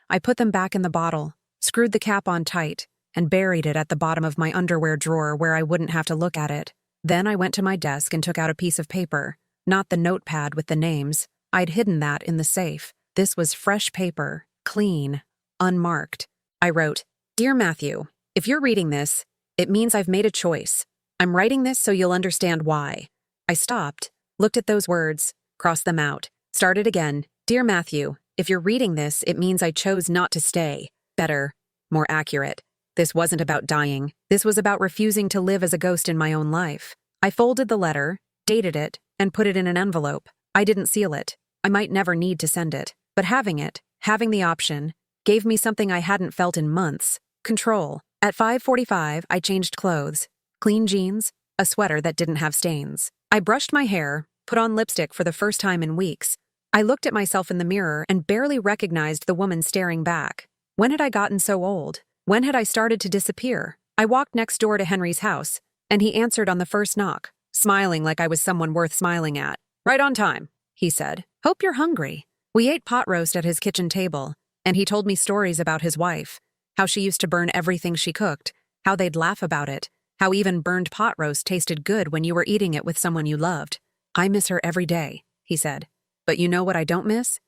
I put them back in the bottle, screwed the cap on tight, and buried it at the bottom of my underwear drawer where I wouldn't have to look at it. Then I went to my desk and took out a piece of paper, not the notepad with the names. I'd hidden that in the safe. This was fresh paper, clean, unmarked. I wrote, "Dear Matthew, if you're reading this, it means I've made a choice. I'm writing this so you'll understand why." I stopped, looked at those words, crossed them out, started again. "Dear Matthew, if you're reading this, it means I chose not to stay. Better, more accurate. This wasn't about dying. This was about refusing to live as a ghost in my own life." I folded the letter, dated it, and put it in an envelope. I didn't seal it. I might never need to send it. But having it, having the option, gave me something I hadn't felt in months: control. At 5:45, I changed clothes. Clean jeans, a sweater that didn't have stains. I brushed my hair, put on lipstick for the first time in weeks. I looked at myself in the mirror and barely recognized the woman staring back. When had I gotten so old? When had I started to disappear? I walked next door to Henry's house, and he answered on the first knock, smiling like I was someone worth smiling at. "Right on time," he said. "Hope you're hungry." We ate pot roast at his kitchen table, and he told me stories about his wife, how she used to burn everything she cooked, how they'd laugh about it, how even burned pot roast tasted good when you were eating it with someone you loved. "I miss her every day," he said. "But you know what I don't miss?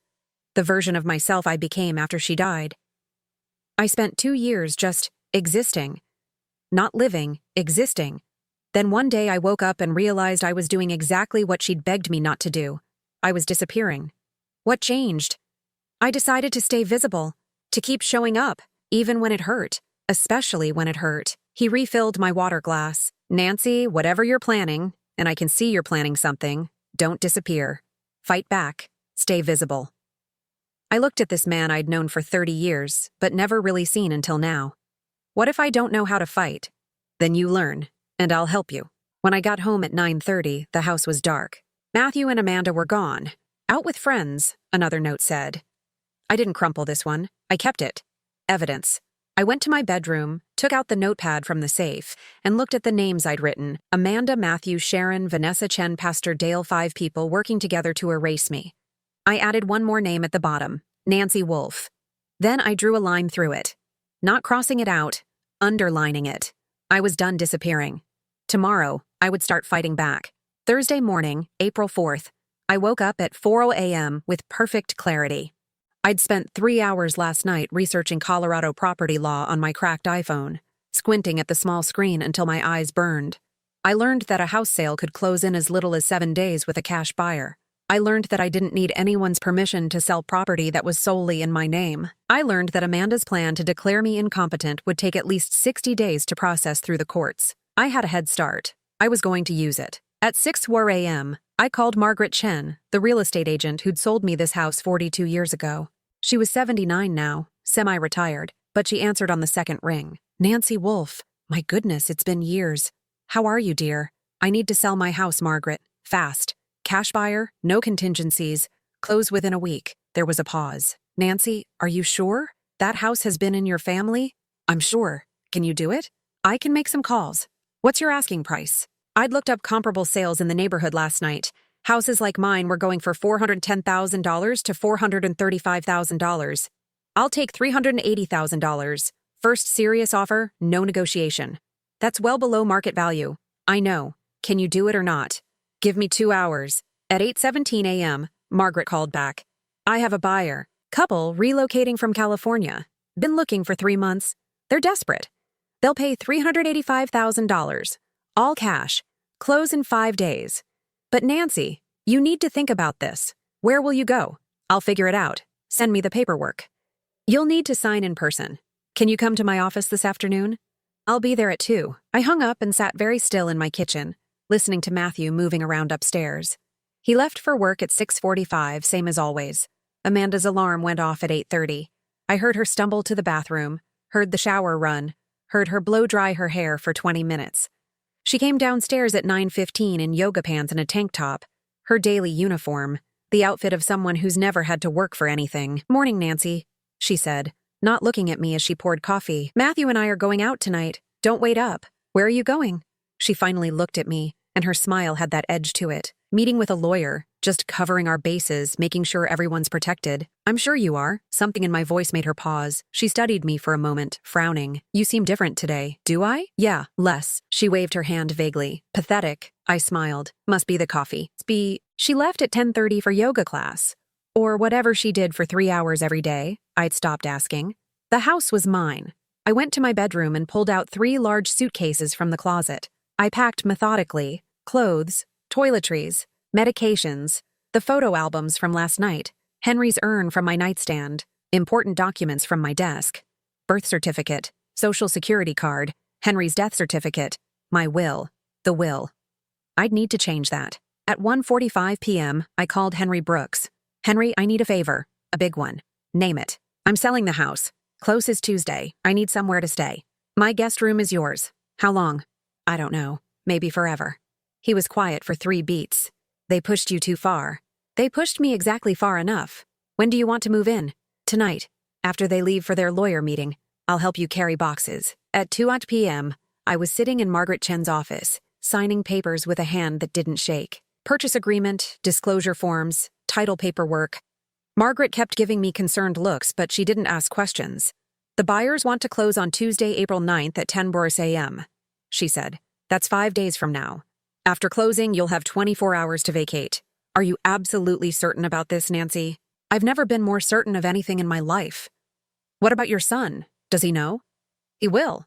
The version of myself I became after she died." I spent 2 years just existing. Not living, existing. Then one day I woke up and realized I was doing exactly what she'd begged me not to do. I was disappearing. What changed? I decided to stay visible, to keep showing up, even when it hurt, especially when it hurt. He refilled my water glass. "Nancy, whatever you're planning, and I can see you're planning something, don't disappear. Fight back. Stay visible." I looked at this man I'd known for 30 years, but never really seen until now. What if I don't know how to fight? Then you learn, and I'll help you. When I got home at 9:30, the house was dark. Matthew and Amanda were gone. Out with friends, another note said. I didn't crumple this one. I kept it. Evidence. I went to my bedroom, took out the notepad from the safe, and looked at the names I'd written. Amanda, Matthew, Sharon, Vanessa, Chen, Pastor Dale, 5 people working together to erase me. I added one more name at the bottom, Nancy Wolfe. Then I drew a line through it. Not crossing it out, underlining it. I was done disappearing. Tomorrow, I would start fighting back. Thursday morning, April 4th, I woke up at 4:00 a.m. with perfect clarity. I'd spent 3 hours last night researching Colorado property law on my cracked iPhone, squinting at the small screen until my eyes burned. I learned that a house sale could close in as little as 7 days with a cash buyer. I learned that I didn't need anyone's permission to sell property that was solely in my name. I learned that Amanda's plan to declare me incompetent would take at least 60 days to process through the courts. I had a head start. I was going to use it. At 6:04 a.m., I called Margaret Chen, the real estate agent who'd sold me this house 42 years ago. She was 79 now, semi-retired, but she answered on the second ring. Nancy Wolfe. My goodness, it's been years. How are you, dear? I need to sell my house, Margaret. Fast. Cash buyer, no contingencies. Close within a week. There was a pause. Nancy, are you sure? That house has been in your family? I'm sure. Can you do it? I can make some calls. What's your asking price? I'd looked up comparable sales in the neighborhood last night. Houses like mine were going for $410,000 to $435,000. I'll take $380,000. First serious offer, no negotiation. That's well below market value. I know. Can you do it or not? Give me 2 hours. At 8:17 a.m., Margaret called back. I have a buyer. Couple relocating from California. Been looking for 3 months. They're desperate. They'll pay $385,000. All cash. Close in 5 days. But Nancy, you need to think about this. Where will you go? I'll figure it out. Send me the paperwork. You'll need to sign in person. Can you come to my office this afternoon? I'll be there at 2. I hung up and sat very still in my kitchen, listening to Matthew moving around upstairs. He left for work at 6:45, same as always. Amanda's alarm went off at 8:30. I heard her stumble to the bathroom, heard the shower run, heard her blow dry her hair for 20 minutes. She came downstairs at 9:15 in yoga pants and a tank top, her daily uniform, the outfit of someone who's never had to work for anything. Morning, Nancy, she said, not looking at me as she poured coffee. Matthew and I are going out tonight. Don't wait up. Where are you going? She finally looked at me, and her smile had that edge to it. Meeting with a lawyer, just covering our bases, making sure everyone's protected. I'm sure you are. Something in my voice made her pause. She studied me for a moment, frowning. You seem different today. Do I? Yeah, less. She waved her hand vaguely. Pathetic. I smiled. Must be the coffee. She left at 10:30 for yoga class. Or whatever she did for 3 hours every day. I'd stopped asking. The house was mine. I went to my bedroom and pulled out 3 large suitcases from the closet. I packed methodically. Clothes, toiletries, medications, the photo albums from last night, Henry's urn from my nightstand, important documents from my desk, birth certificate, social security card, Henry's death certificate, my will, the will. I'd need to change that. At 1:45 p.m., I called Henry Brooks. Henry, I need a favor. A big one. Name it. I'm selling the house. Close is Tuesday. I need somewhere to stay. My guest room is yours. How long? I don't know. Maybe forever. He was quiet for 3 beats. They pushed you too far. They pushed me exactly far enough. When do you want to move in? Tonight. After they leave for their lawyer meeting. I'll help you carry boxes. At 2 p.m., I was sitting in Margaret Chen's office, signing papers with a hand that didn't shake. Purchase agreement, disclosure forms, title paperwork. Margaret kept giving me concerned looks, but she didn't ask questions. The buyers want to close on Tuesday, April 9th at 10 a.m., she said. That's 5 days from now. After closing, you'll have 24 hours to vacate. Are you absolutely certain about this, Nancy? I've never been more certain of anything in my life. What about your son? Does he know? He will.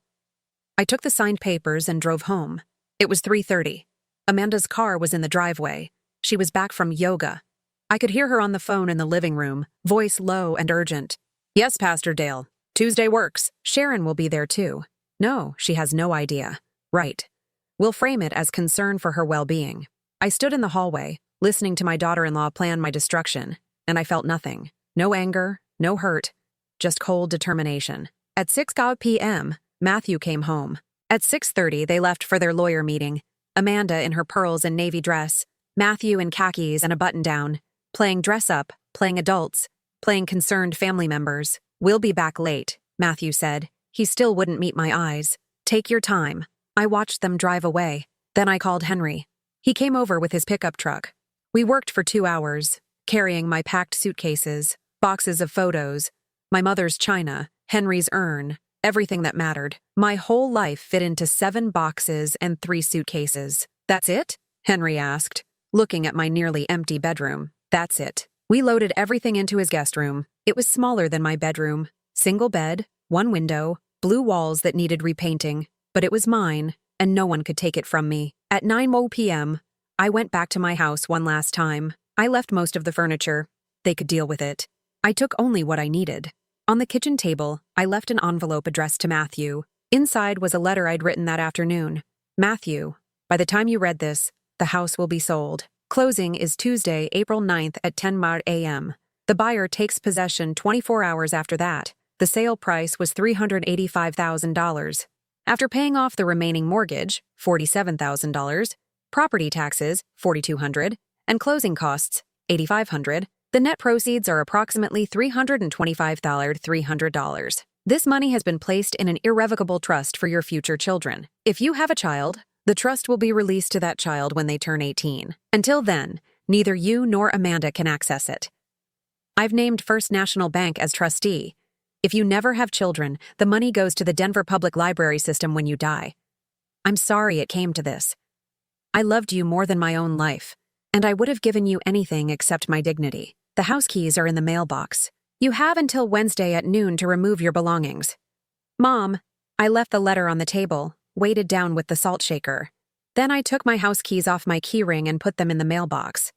I took the signed papers and drove home. It was 3:30. Amanda's car was in the driveway. She was back from yoga. I could hear her on the phone in the living room, voice low and urgent. Yes, Pastor Dale. Tuesday works. Sharon will be there too. No, she has no idea. Right. We'll frame it as concern for her well-being. I stood in the hallway, listening to my daughter-in-law plan my destruction, and I felt nothing. No anger, no hurt, just cold determination. At 6 p.m., Matthew came home. At 6:30, they left for their lawyer meeting. Amanda in her pearls and navy dress, Matthew in khakis and a button-down, playing dress-up, playing adults, playing concerned family members. We'll be back late, Matthew said. He still wouldn't meet my eyes. Take your time. I watched them drive away. Then I called Henry. He came over with his pickup truck. We worked for 2 hours, carrying my packed suitcases, boxes of photos, my mother's china, Henry's urn, everything that mattered. My whole life fit into 7 boxes and 3 suitcases. That's it? Henry asked, looking at my nearly empty bedroom. That's it. We loaded everything into his guest room. It was smaller than my bedroom. Single bed, 1 window, blue walls that needed repainting. But it was mine, and no one could take it from me. At 9 p.m., I went back to my house one last time. I left most of the furniture. They could deal with it. I took only what I needed. On the kitchen table, I left an envelope addressed to Matthew. Inside was a letter I'd written that afternoon. Matthew, by the time you read this, the house will be sold. Closing is Tuesday, April 9th at 10 a.m. The buyer takes possession 24 hours after that. The sale price was $385,000. After paying off the remaining mortgage, $47,000, property taxes, $4,200, and closing costs, $8,500, the net proceeds are approximately $325,300. This money has been placed in an irrevocable trust for your future children. If you have a child, the trust will be released to that child when they turn 18. Until then, neither you nor Amanda can access it. I've named First National Bank as trustee. If you never have children, the money goes to the Denver Public Library System when you die. I'm sorry it came to this. I loved you more than my own life, and I would have given you anything except my dignity. The house keys are in the mailbox. You have until Wednesday at noon to remove your belongings. Mom, I left the letter on the table, weighted down with the salt shaker. Then I took my house keys off my keyring and put them in the mailbox.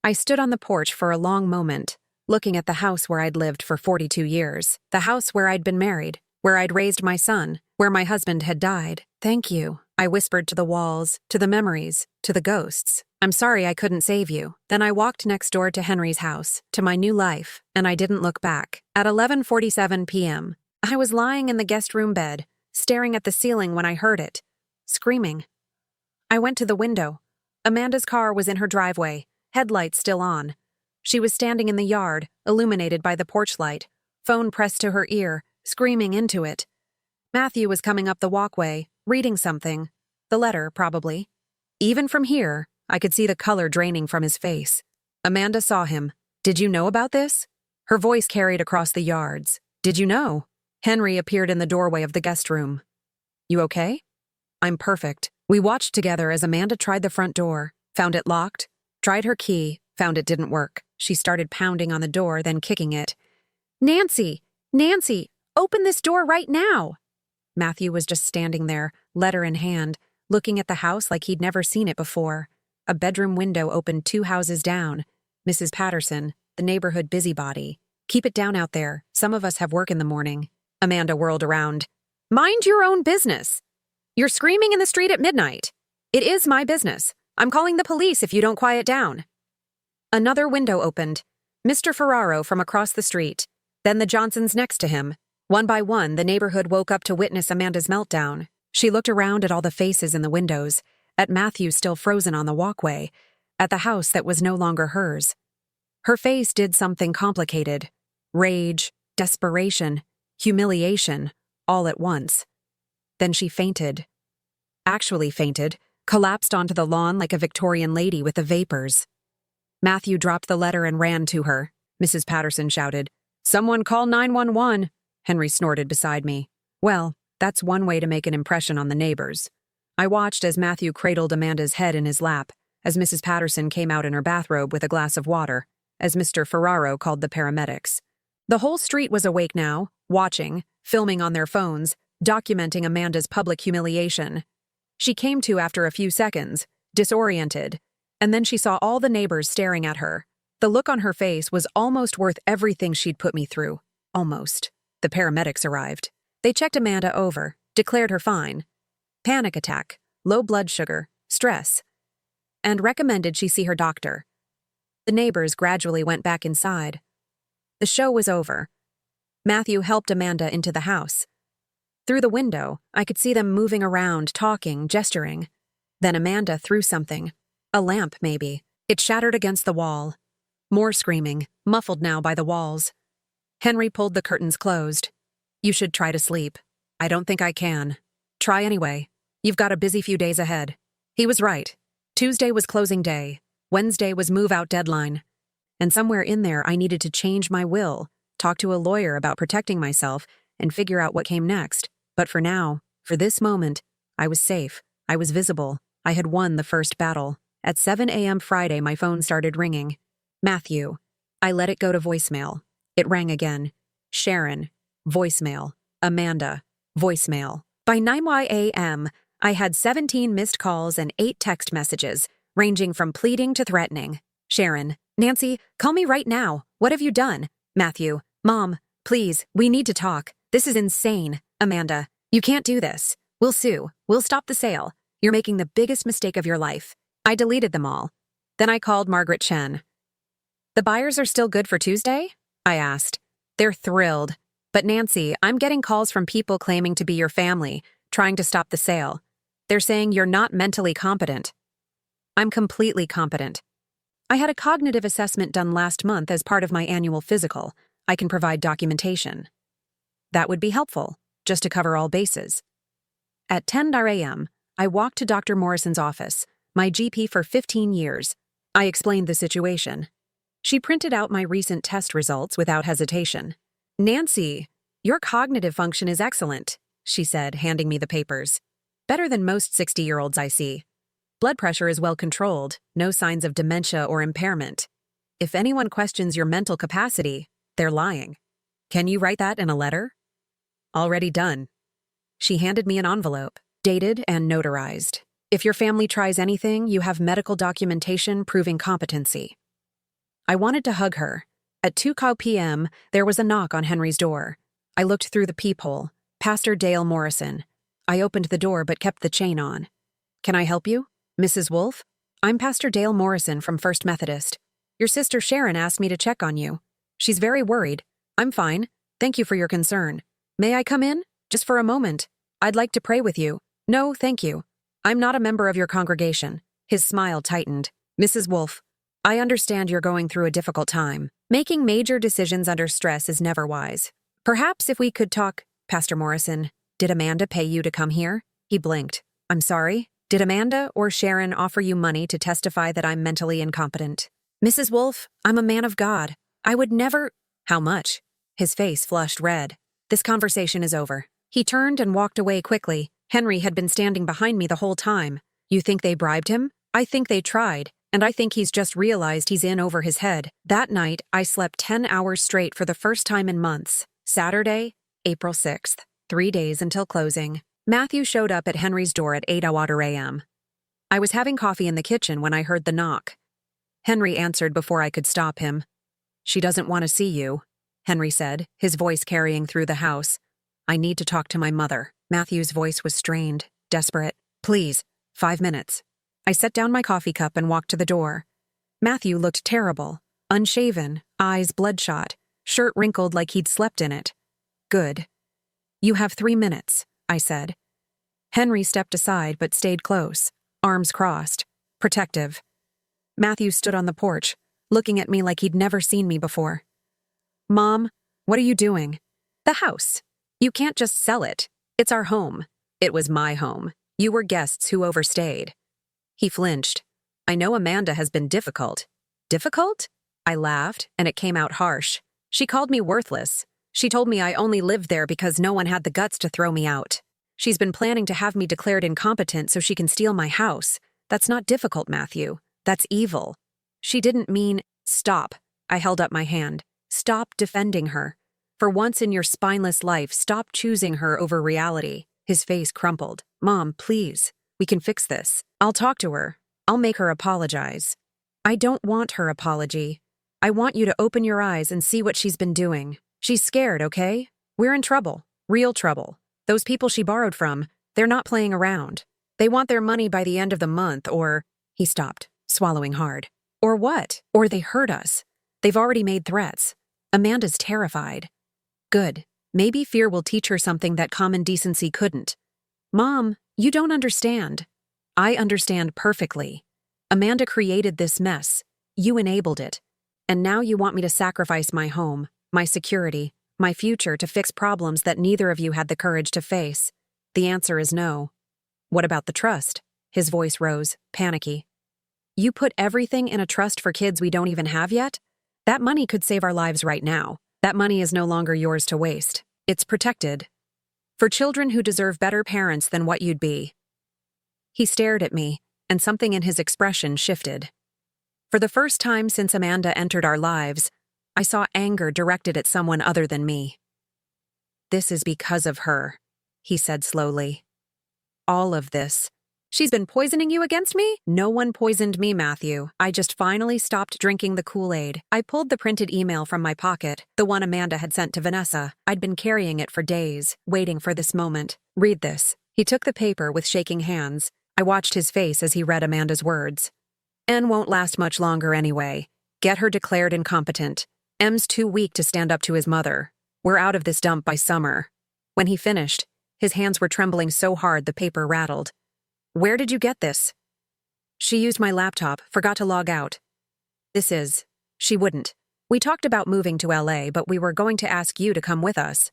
I stood on the porch for a long moment, looking at the house where I'd lived for 42 years, the house where I'd been married, where I'd raised my son, where my husband had died. Thank you, I whispered to the walls, to the memories, to the ghosts. I'm sorry I couldn't save you. Then I walked next door to Henry's house, to my new life, and I didn't look back. At 11:47 p.m., I was lying in the guest room bed, staring at the ceiling when I heard it, screaming. I went to the window. Amanda's car was in her driveway, headlights still on. She was standing in the yard, illuminated by the porch light, phone pressed to her ear, screaming into it. Matthew was coming up the walkway, reading something. The letter, probably. Even from here, I could see the color draining from his face. Amanda saw him. Did you know about this? Her voice carried across the yards. Did you know? Henry appeared in the doorway of the guest room. You okay? I'm perfect. We watched together as Amanda tried the front door, found it locked, tried her key, found it didn't work. She started pounding on the door, then kicking it. Nancy! Nancy! Open this door right now! Matthew was just standing there, letter in hand, looking at the house like he'd never seen it before. A bedroom window opened 2 houses down. Mrs. Patterson, the neighborhood busybody. Keep it down out there. Some of us have work in the morning. Amanda whirled around. Mind your own business. You're screaming in the street at midnight. It is my business. I'm calling the police if you don't quiet down. Another window opened. Mr. Ferraro from across the street. Then the Johnsons next to him. One by one, the neighborhood woke up to witness Amanda's meltdown. She looked around at all the faces in the windows, at Matthew still frozen on the walkway, at the house that was no longer hers. Her face did something complicated. Rage, desperation, humiliation, all at once. Then she fainted. Actually fainted, collapsed onto the lawn like a Victorian lady with the vapors. Matthew dropped the letter and ran to her. Mrs. Patterson shouted, "Someone call 911!" Henry snorted beside me. Well, that's one way to make an impression on the neighbors. I watched as Matthew cradled Amanda's head in his lap, as Mrs. Patterson came out in her bathrobe with a glass of water, as Mr. Ferraro called the paramedics. The whole street was awake now, watching, filming on their phones, documenting Amanda's public humiliation. She came to after a few seconds, disoriented, and then she saw all the neighbors staring at her. The look on her face was almost worth everything she'd put me through. Almost. The paramedics arrived. They checked Amanda over, declared her fine. Panic attack, low blood sugar, stress, and recommended she see her doctor. The neighbors gradually went back inside. The show was over. Matthew helped Amanda into the house. Through the window, I could see them moving around, talking, gesturing. Then Amanda threw something. A lamp, maybe. It shattered against the wall. More screaming, muffled now by the walls. Henry pulled the curtains closed. You should try to sleep. I don't think I can. Try anyway. You've got a busy few days ahead. He was right. Tuesday was closing day. Wednesday was move-out deadline. And somewhere in there I needed to change my will, talk to a lawyer about protecting myself, and figure out what came next. But for now, for this moment, I was safe. I was visible. I had won the first battle. At 7 a.m. Friday, my phone started ringing. Matthew. I let it go to voicemail. It rang again. Sharon. Voicemail. Amanda. Voicemail. By 9 a.m., I had 17 missed calls and 8 text messages, ranging from pleading to threatening. Sharon. Nancy, call me right now. What have you done? Matthew, Mom, please, we need to talk. This is insane. Amanda, you can't do this. We'll sue. We'll stop the sale. You're making the biggest mistake of your life. I deleted them all. Then I called Margaret Chen. The buyers are still good for Tuesday? I asked. They're thrilled. But Nancy, I'm getting calls from people claiming to be your family, trying to stop the sale. They're saying you're not mentally competent. I'm completely competent. I had a cognitive assessment done last month as part of my annual physical. I can provide documentation. That would be helpful, just to cover all bases. At 10 a.m., I walked to Dr. Morrison's office, my GP for 15 years. I explained the situation. She printed out my recent test results without hesitation. Nancy, your cognitive function is excellent, she said, handing me the papers. Better than most 60-year-olds I see. Blood pressure is well controlled, no signs of dementia or impairment. If anyone questions your mental capacity, they're lying. Can you write that in a letter? Already done. She handed me an envelope, dated and notarized. If your family tries anything, you have medical documentation proving competency. I wanted to hug her. At 2 p.m., there was a knock on Henry's door. I looked through the peephole. Pastor Dale Morrison. I opened the door but kept the chain on. Can I help you? Mrs. Wolfe? I'm Pastor Dale Morrison from First Methodist. Your sister Sharon asked me to check on you. She's very worried. I'm fine. Thank you for your concern. May I come in? Just for a moment. I'd like to pray with you. No, thank you. I'm not a member of your congregation. His smile tightened. Mrs. Wolfe, I understand you're going through a difficult time. Making major decisions under stress is never wise. Perhaps if we could talk, Pastor Morrison, did Amanda pay you to come here? He blinked. I'm sorry? Did Amanda or Sharon offer you money to testify that I'm mentally incompetent? Mrs. Wolfe, I'm a man of God. I would never— How much? His face flushed red. This conversation is over. He turned and walked away quickly. Henry had been standing behind me the whole time. You think they bribed him? I think they tried, and I think he's just realized he's in over his head. That night, I slept 10 hours straight for the first time in months. Saturday, April 6th, 3 days until closing. Matthew showed up at Henry's door at 8 a.m. I was having coffee in the kitchen when I heard the knock. Henry answered before I could stop him. She doesn't want to see you, Henry said, his voice carrying through the house. I need to talk to my mother. Matthew's voice was strained, desperate. Please, 5 minutes. I set down my coffee cup and walked to the door. Matthew looked terrible, unshaven, eyes bloodshot, shirt wrinkled like he'd slept in it. Good. You have 3 minutes, I said. Henry stepped aside but stayed close, arms crossed, protective. Matthew stood on the porch, looking at me like he'd never seen me before. Mom, what are you doing? The house. You can't just sell it. It's our home. It was my home. You were guests who overstayed. He flinched. I know Amanda has been difficult. Difficult? I laughed, and it came out harsh. She called me worthless. She told me I only lived there because no one had the guts to throw me out. She's been planning to have me declared incompetent so she can steal my house. That's not difficult, Matthew. That's evil. She didn't mean— Stop. I held up my hand. Stop defending her. For once in your spineless life, stop choosing her over reality. His face crumpled. Mom, please. We can fix this. I'll talk to her. I'll make her apologize. I don't want her apology. I want you to open your eyes and see what she's been doing. She's scared, okay? We're in trouble. Real trouble. Those people she borrowed from, they're not playing around. They want their money by the end of the month or— He stopped, swallowing hard. Or what? Or they hurt us. They've already made threats. Amanda's terrified. Good. Maybe fear will teach her something that common decency couldn't. Mom, you don't understand. I understand perfectly. Amanda created this mess. You enabled it. And now you want me to sacrifice my home, my security, my future to fix problems that neither of you had the courage to face. The answer is no. What about the trust? His voice rose, panicky. You put everything in a trust for kids we don't even have yet? That money could save our lives right now. That money is no longer yours to waste. It's protected. For children who deserve better parents than what you'd be. He stared at me, and something in his expression shifted. For the first time since Amanda entered our lives, I saw anger directed at someone other than me. This is because of her, he said slowly. All of this. She's been poisoning you against me? No one poisoned me, Matthew. I just finally stopped drinking the Kool-Aid. I pulled the printed email from my pocket, the one Amanda had sent to Vanessa. I'd been carrying it for days, waiting for this moment. Read this. He took the paper with shaking hands. I watched his face as he read Amanda's words. N won't last much longer anyway. Get her declared incompetent. M's too weak to stand up to his mother. We're out of this dump by summer. When he finished, his hands were trembling so hard the paper rattled. Where did you get this? She used my laptop, forgot to log out. She wouldn't. We talked about moving to LA, but we were going to ask you to come with us.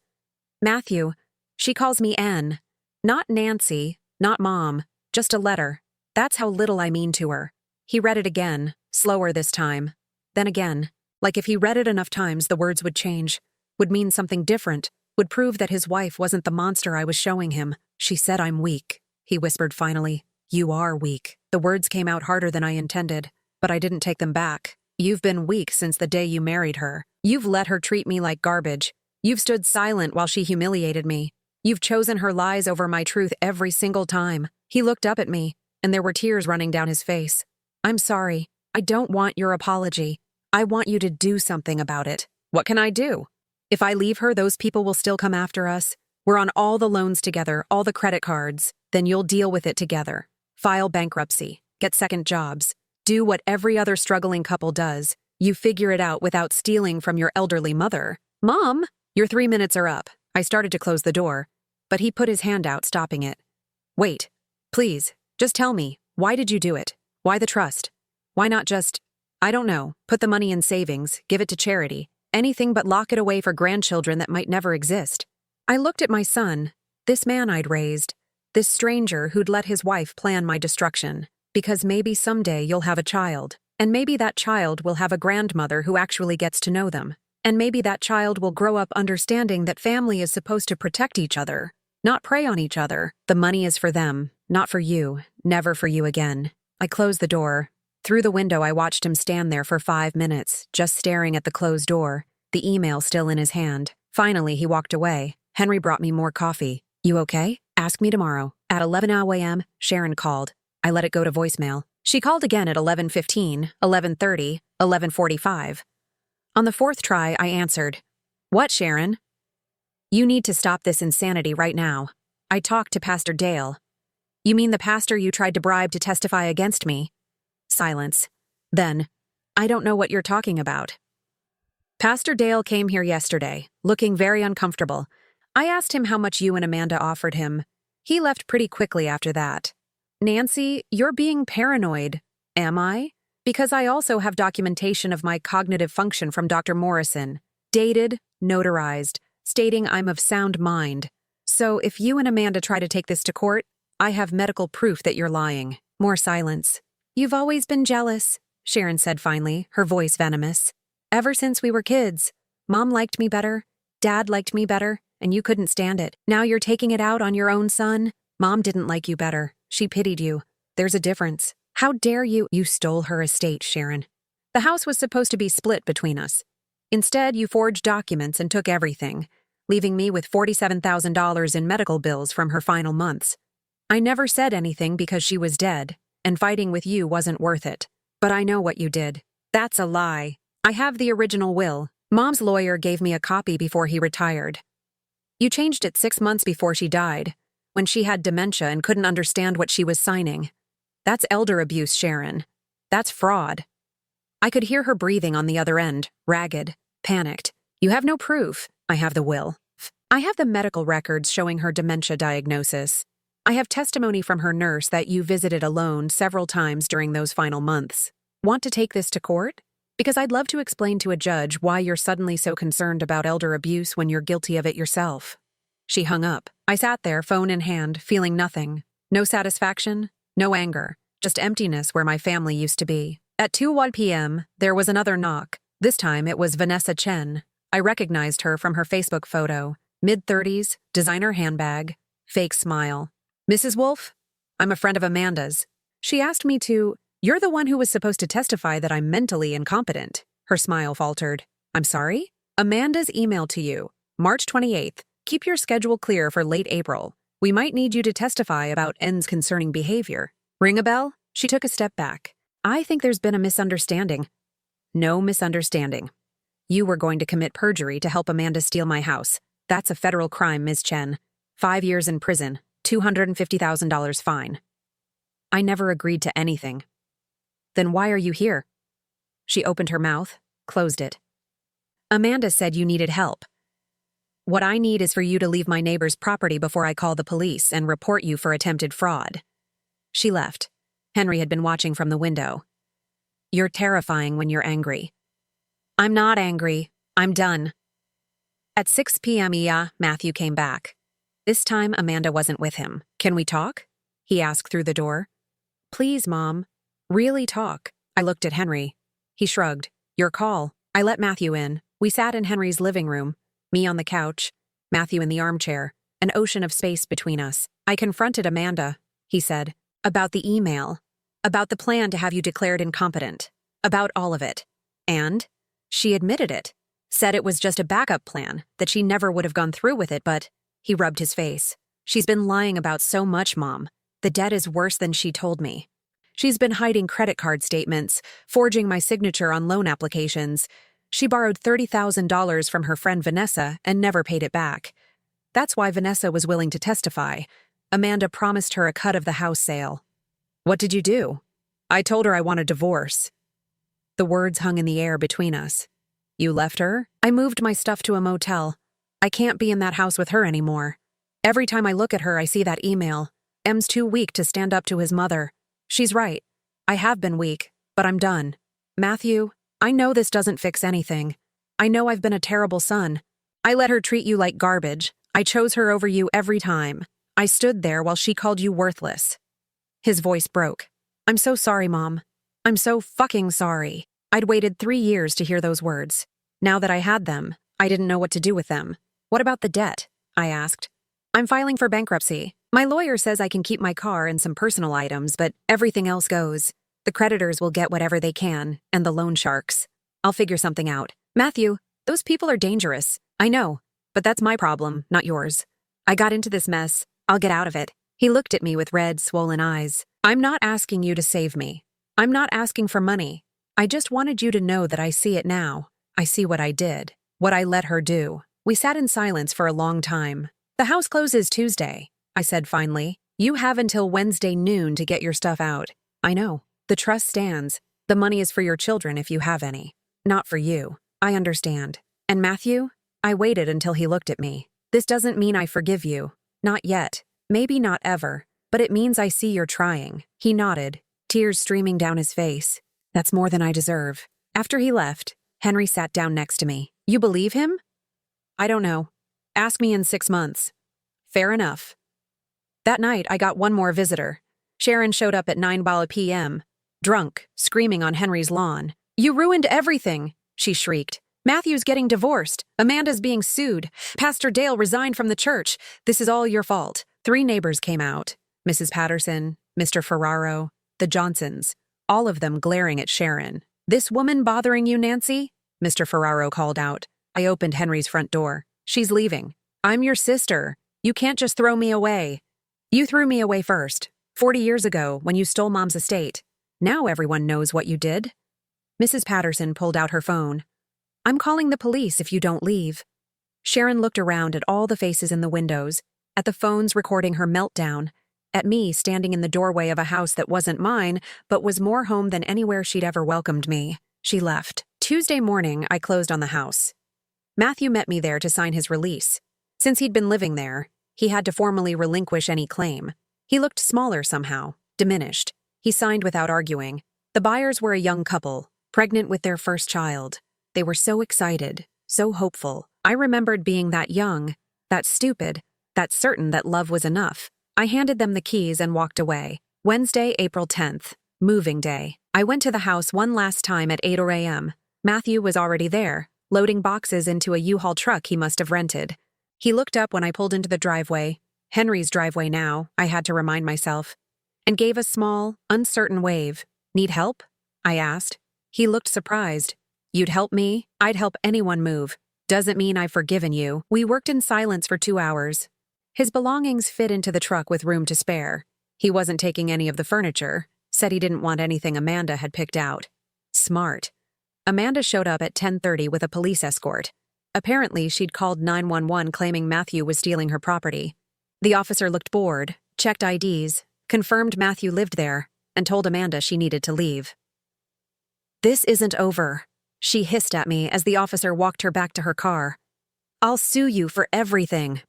Matthew, she calls me N. Not Nancy, not Mom, just a letter. That's how little I mean to her. He read it again, slower this time. Then again, like if he read it enough times the words would change, would mean something different, would prove that his wife wasn't the monster I was showing him. She said I'm weak. He whispered finally. You are weak. The words came out harder than I intended, but I didn't take them back. You've been weak since the day you married her. You've let her treat me like garbage. You've stood silent while she humiliated me. You've chosen her lies over my truth every single time. He looked up at me, and there were tears running down his face. I'm sorry. I don't want your apology. I want you to do something about it. What can I do? If I leave her, those people will still come after us. We're on all the loans together, all the credit cards. Then you'll deal with it together. File bankruptcy. Get second jobs. Do what every other struggling couple does. You figure it out without stealing from your elderly mother. Mom, your 3 minutes are up. I started to close the door, but he put his hand out, stopping it. Wait. Please, just tell me, why did you do it? Why the trust? Why not just, I don't know, put the money in savings, give it to charity, anything but lock it away for grandchildren that might never exist? I looked at my son, this man I'd raised, this stranger who'd let his wife plan my destruction, because maybe someday you'll have a child, and maybe that child will have a grandmother who actually gets to know them, and maybe that child will grow up understanding that family is supposed to protect each other, not prey on each other. The money is for them, not for you, never for you again. I closed the door. Through the window, I watched him stand there for 5 minutes, just staring at the closed door, the email still in his hand. Finally, he walked away. Henry brought me more coffee. You okay? Ask me tomorrow. At 11 a.m., Sharon called. I let it go to voicemail. She called again at 11:15, 11:30, 11:45. On the 4th try, I answered. What, Sharon? You need to stop this insanity right now. I talked to Pastor Dale. You mean the pastor you tried to bribe to testify against me? Silence. Then, I don't know what you're talking about. Pastor Dale came here yesterday, looking very uncomfortable. I asked him how much you and Amanda offered him. He left pretty quickly after that. Nancy, you're being paranoid. Am I? Because I also have documentation of my cognitive function from Dr. Morrison, dated, notarized, stating I'm of sound mind. So if you and Amanda try to take this to court, I have medical proof that you're lying. More silence. You've always been jealous, Sharon said finally, her voice venomous. Ever since we were kids. Mom liked me better, Dad liked me better, and you couldn't stand it. Now you're taking it out on your own son. Mom didn't like you better. She pitied you. There's a difference. How dare you? You stole her estate, Sharon. The house was supposed to be split between us. Instead, you forged documents and took everything, leaving me with $47,000 in medical bills from her final months. I never said anything because she was dead, and fighting with you wasn't worth it. But I know what you did. That's a lie. I have the original will. Mom's lawyer gave me a copy before he retired. You changed it 6 months before she died, when she had dementia and couldn't understand what she was signing. That's elder abuse, Sharon. That's fraud. I could hear her breathing on the other end, ragged, panicked. You have no proof. I have the will. I have the medical records showing her dementia diagnosis. I have testimony from her nurse that you visited alone several times during those final months. Want to take this to court? Because I'd love to explain to a judge why you're suddenly so concerned about elder abuse when you're guilty of it yourself. She hung up. I sat there, phone in hand, feeling nothing. No satisfaction, no anger, just emptiness where my family used to be. At 2:01 p.m., there was another knock. This time it was Vanessa Chen. I recognized her from her Facebook photo. Mid-30s, designer handbag, fake smile. Mrs. Wolfe? I'm a friend of Amanda's. She asked me to, you're the one who was supposed to testify that I'm mentally incompetent. Her smile faltered. I'm sorry? Amanda's email to you, March 28th. Keep your schedule clear for late April. We might need you to testify about ends concerning behavior. Ring a bell? She took a step back. I think there's been a misunderstanding. No misunderstanding. You were going to commit perjury to help Amanda steal my house. That's a federal crime, Ms. Chen. 5 years in prison, $250,000 fine. I never agreed to anything. Then why are you here? She opened her mouth, closed it. Amanda said you needed help. What I need is for you to leave my neighbor's property before I call the police and report you for attempted fraud. She left. Henry had been watching from the window. You're terrifying when you're angry. I'm not angry. I'm done. At 6 p.m. Matthew came back. This time Amanda wasn't with him. Can we talk? He asked through the door. Please, Mom. Really talk. I looked at Henry. He shrugged. Your call. I let Matthew in. We sat in Henry's living room. Me on the couch, Matthew in the armchair, an ocean of space between us. I confronted Amanda, he said, about the email, about the plan to have you declared incompetent, about all of it. And she admitted it, said it was just a backup plan, that she never would have gone through with it, but he rubbed his face. She's been lying about so much, Mom. The debt is worse than she told me. She's been hiding credit card statements, forging my signature on loan applications. She borrowed $30,000 from her friend Vanessa and never paid it back. That's why Vanessa was willing to testify. Amanda promised her a cut of the house sale. What did you do? I told her I want a divorce. The words hung in the air between us. You left her? I moved my stuff to a motel. I can't be in that house with her anymore. Every time I look at her, I see that email. M's too weak to stand up to his mother. She's right. I have been weak, but I'm done. Matthew, I know this doesn't fix anything. I know I've been a terrible son. I let her treat you like garbage. I chose her over you every time. I stood there while she called you worthless. His voice broke. I'm so sorry, Mom. I'm so fucking sorry. I'd waited 3 years to hear those words. Now that I had them, I didn't know what to do with them. What about the debt? I asked. I'm filing for bankruptcy. My lawyer says I can keep my car and some personal items, but everything else goes. The creditors will get whatever they can, and the loan sharks. I'll figure something out. Matthew, those people are dangerous. I know, but that's my problem, not yours. I got into this mess. I'll get out of it. He looked at me with red, swollen eyes. I'm not asking you to save me. I'm not asking for money. I just wanted you to know that I see it now. I see what I did, what I let her do. We sat in silence for a long time. The house closes Tuesday, I said finally. You have until Wednesday noon to get your stuff out. I know. The trust stands. The money is for your children if you have any. Not for you. I understand. And Matthew? I waited until he looked at me. This doesn't mean I forgive you. Not yet. Maybe not ever. But it means I see you're trying. He nodded, tears streaming down his face. That's more than I deserve. After he left, Henry sat down next to me. You believe him? I don't know. Ask me in 6 months. Fair enough. That night, I got one more visitor. Sharon showed up at 9 p.m., drunk, screaming on Henry's lawn. You ruined everything, she shrieked. Matthew's getting divorced. Amanda's being sued. Pastor Dale resigned from the church. This is all your fault. 3 neighbors came out. Mrs. Patterson, Mr. Ferraro, the Johnsons, all of them glaring at Sharon. This woman bothering you, Nancy? Mr. Ferraro called out. I opened Henry's front door. She's leaving. I'm your sister. You can't just throw me away. You threw me away first, 40 years ago, when you stole Mom's estate. Now everyone knows what you did. Mrs. Patterson pulled out her phone. I'm calling the police if you don't leave. Sharon looked around at all the faces in the windows, at the phones recording her meltdown, at me standing in the doorway of a house that wasn't mine, but was more home than anywhere she'd ever welcomed me. She left. Tuesday morning, I closed on the house. Matthew met me there to sign his release. Since he'd been living there, he had to formally relinquish any claim. He looked smaller somehow, diminished. He signed without arguing. The buyers were a young couple, pregnant with their first child. They were so excited, so hopeful. I remembered being that young, that stupid, that certain that love was enough. I handed them the keys and walked away. Wednesday, April 10th, moving day. I went to the house one last time at 8 a.m. Matthew was already there, loading boxes into a U-Haul truck he must have rented. He looked up when I pulled into the driveway, Henry's driveway now, I had to remind myself, and gave a small, uncertain wave. Need help? I asked. He looked surprised. You'd help me? I'd help anyone move. Doesn't mean I've forgiven you. We worked in silence for 2 hours. His belongings fit into the truck with room to spare. He wasn't taking any of the furniture, said he didn't want anything Amanda had picked out. Smart. Amanda showed up at 10:30 with a police escort. Apparently, she'd called 911 claiming Matthew was stealing her property. The officer looked bored, checked IDs, confirmed Matthew lived there, and told Amanda she needed to leave. "This isn't over," she hissed at me as the officer walked her back to her car. "I'll sue you for everything."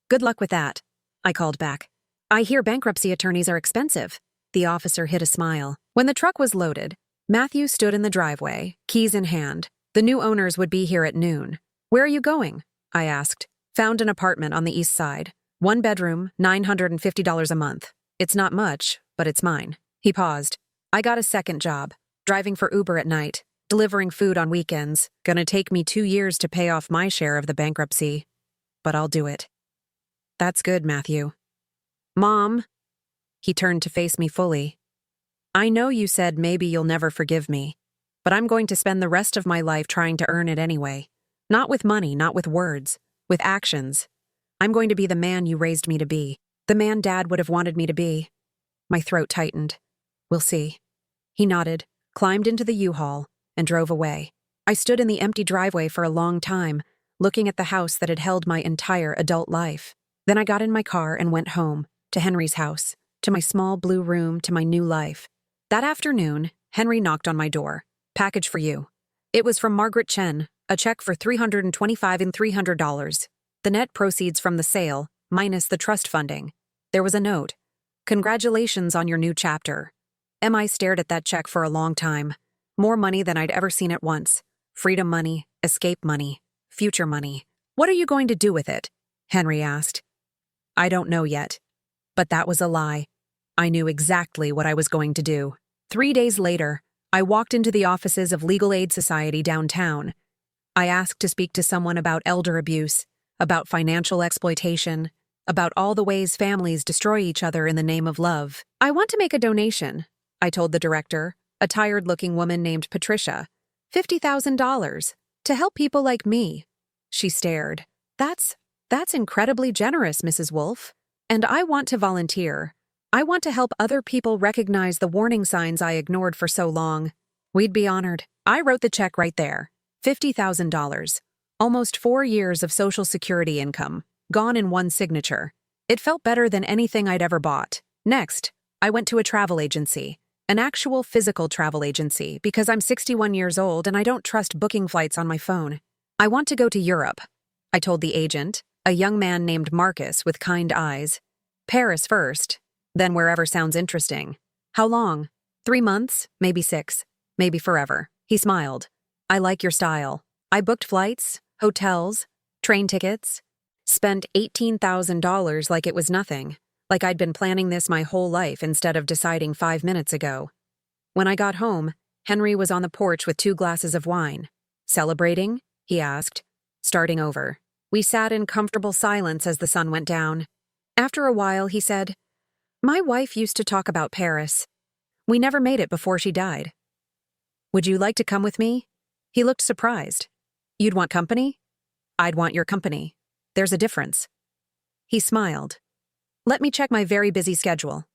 "Good luck with that," I called back. "I hear bankruptcy attorneys are expensive." The officer hid a smile. When the truck was loaded, Matthew stood in the driveway, keys in hand. The new owners would be here at noon. "Where are you going?" I asked. "Found an apartment on the east side. 1 bedroom, $950 a month. It's not much, but it's mine." He paused. "I got a second job, driving for Uber at night, delivering food on weekends. Gonna take me 2 years to pay off my share of the bankruptcy, but I'll do it." "That's good, Matthew." "Mom." He turned to face me fully. "I know you said maybe you'll never forgive me, but I'm going to spend the rest of my life trying to earn it anyway. Not with money, not with words, with actions. I'm going to be the man you raised me to be, the man Dad would have wanted me to be." My throat tightened. "We'll see." He nodded, climbed into the U-Haul, and drove away. I stood in the empty driveway for a long time, looking at the house that had held my entire adult life. Then I got in my car and went home, to Henry's house, to my small blue room, to my new life. That afternoon, Henry knocked on my door. "Package for you." It was from Margaret Chen, a check for $325 and $300. The net proceeds from the sale, minus the trust funding. There was a note. "Congratulations on your new chapter." I stared at that check for a long time. More money than I'd ever seen at once. Freedom money, escape money, future money. "What are you going to do with it?" Henry asked. "I don't know yet." But that was a lie. I knew exactly what I was going to do. 3 days later, I walked into the offices of Legal Aid Society downtown. I asked to speak to someone about elder abuse, about financial exploitation, about all the ways families destroy each other in the name of love. "I want to make a donation," I told the director, a tired-looking woman named Patricia. $50,000, to help people like me." She stared. That's incredibly generous, Mrs. Wolfe. And I want to volunteer. I want to help other people recognize the warning signs I ignored for so long." "We'd be honored." I wrote the check right there. $50,000. Almost 4 years of Social Security income, gone in one signature. It felt better than anything I'd ever bought. Next, I went to a travel agency. An actual physical travel agency, because I'm 61 years old and I don't trust booking flights on my phone. "I want to go to Europe," I told the agent, a young man named Marcus with kind eyes. "Paris first, then wherever sounds interesting." "How long?" 3 months, maybe 6, maybe forever." He smiled. "I like your style." I booked flights, hotels, train tickets, spent $18,000 like it was nothing, like I'd been planning this my whole life instead of deciding 5 minutes ago. When I got home, Henry was on the porch with 2 glasses of wine. "Celebrating?" he asked, starting over. We sat in comfortable silence as the sun went down. After a while, he said, "My wife used to talk about Paris. We never made it before she died. Would you like to come with me?" He looked surprised. "You'd want company?" "I'd want your company. There's a difference." He smiled. "Let me check my very busy schedule."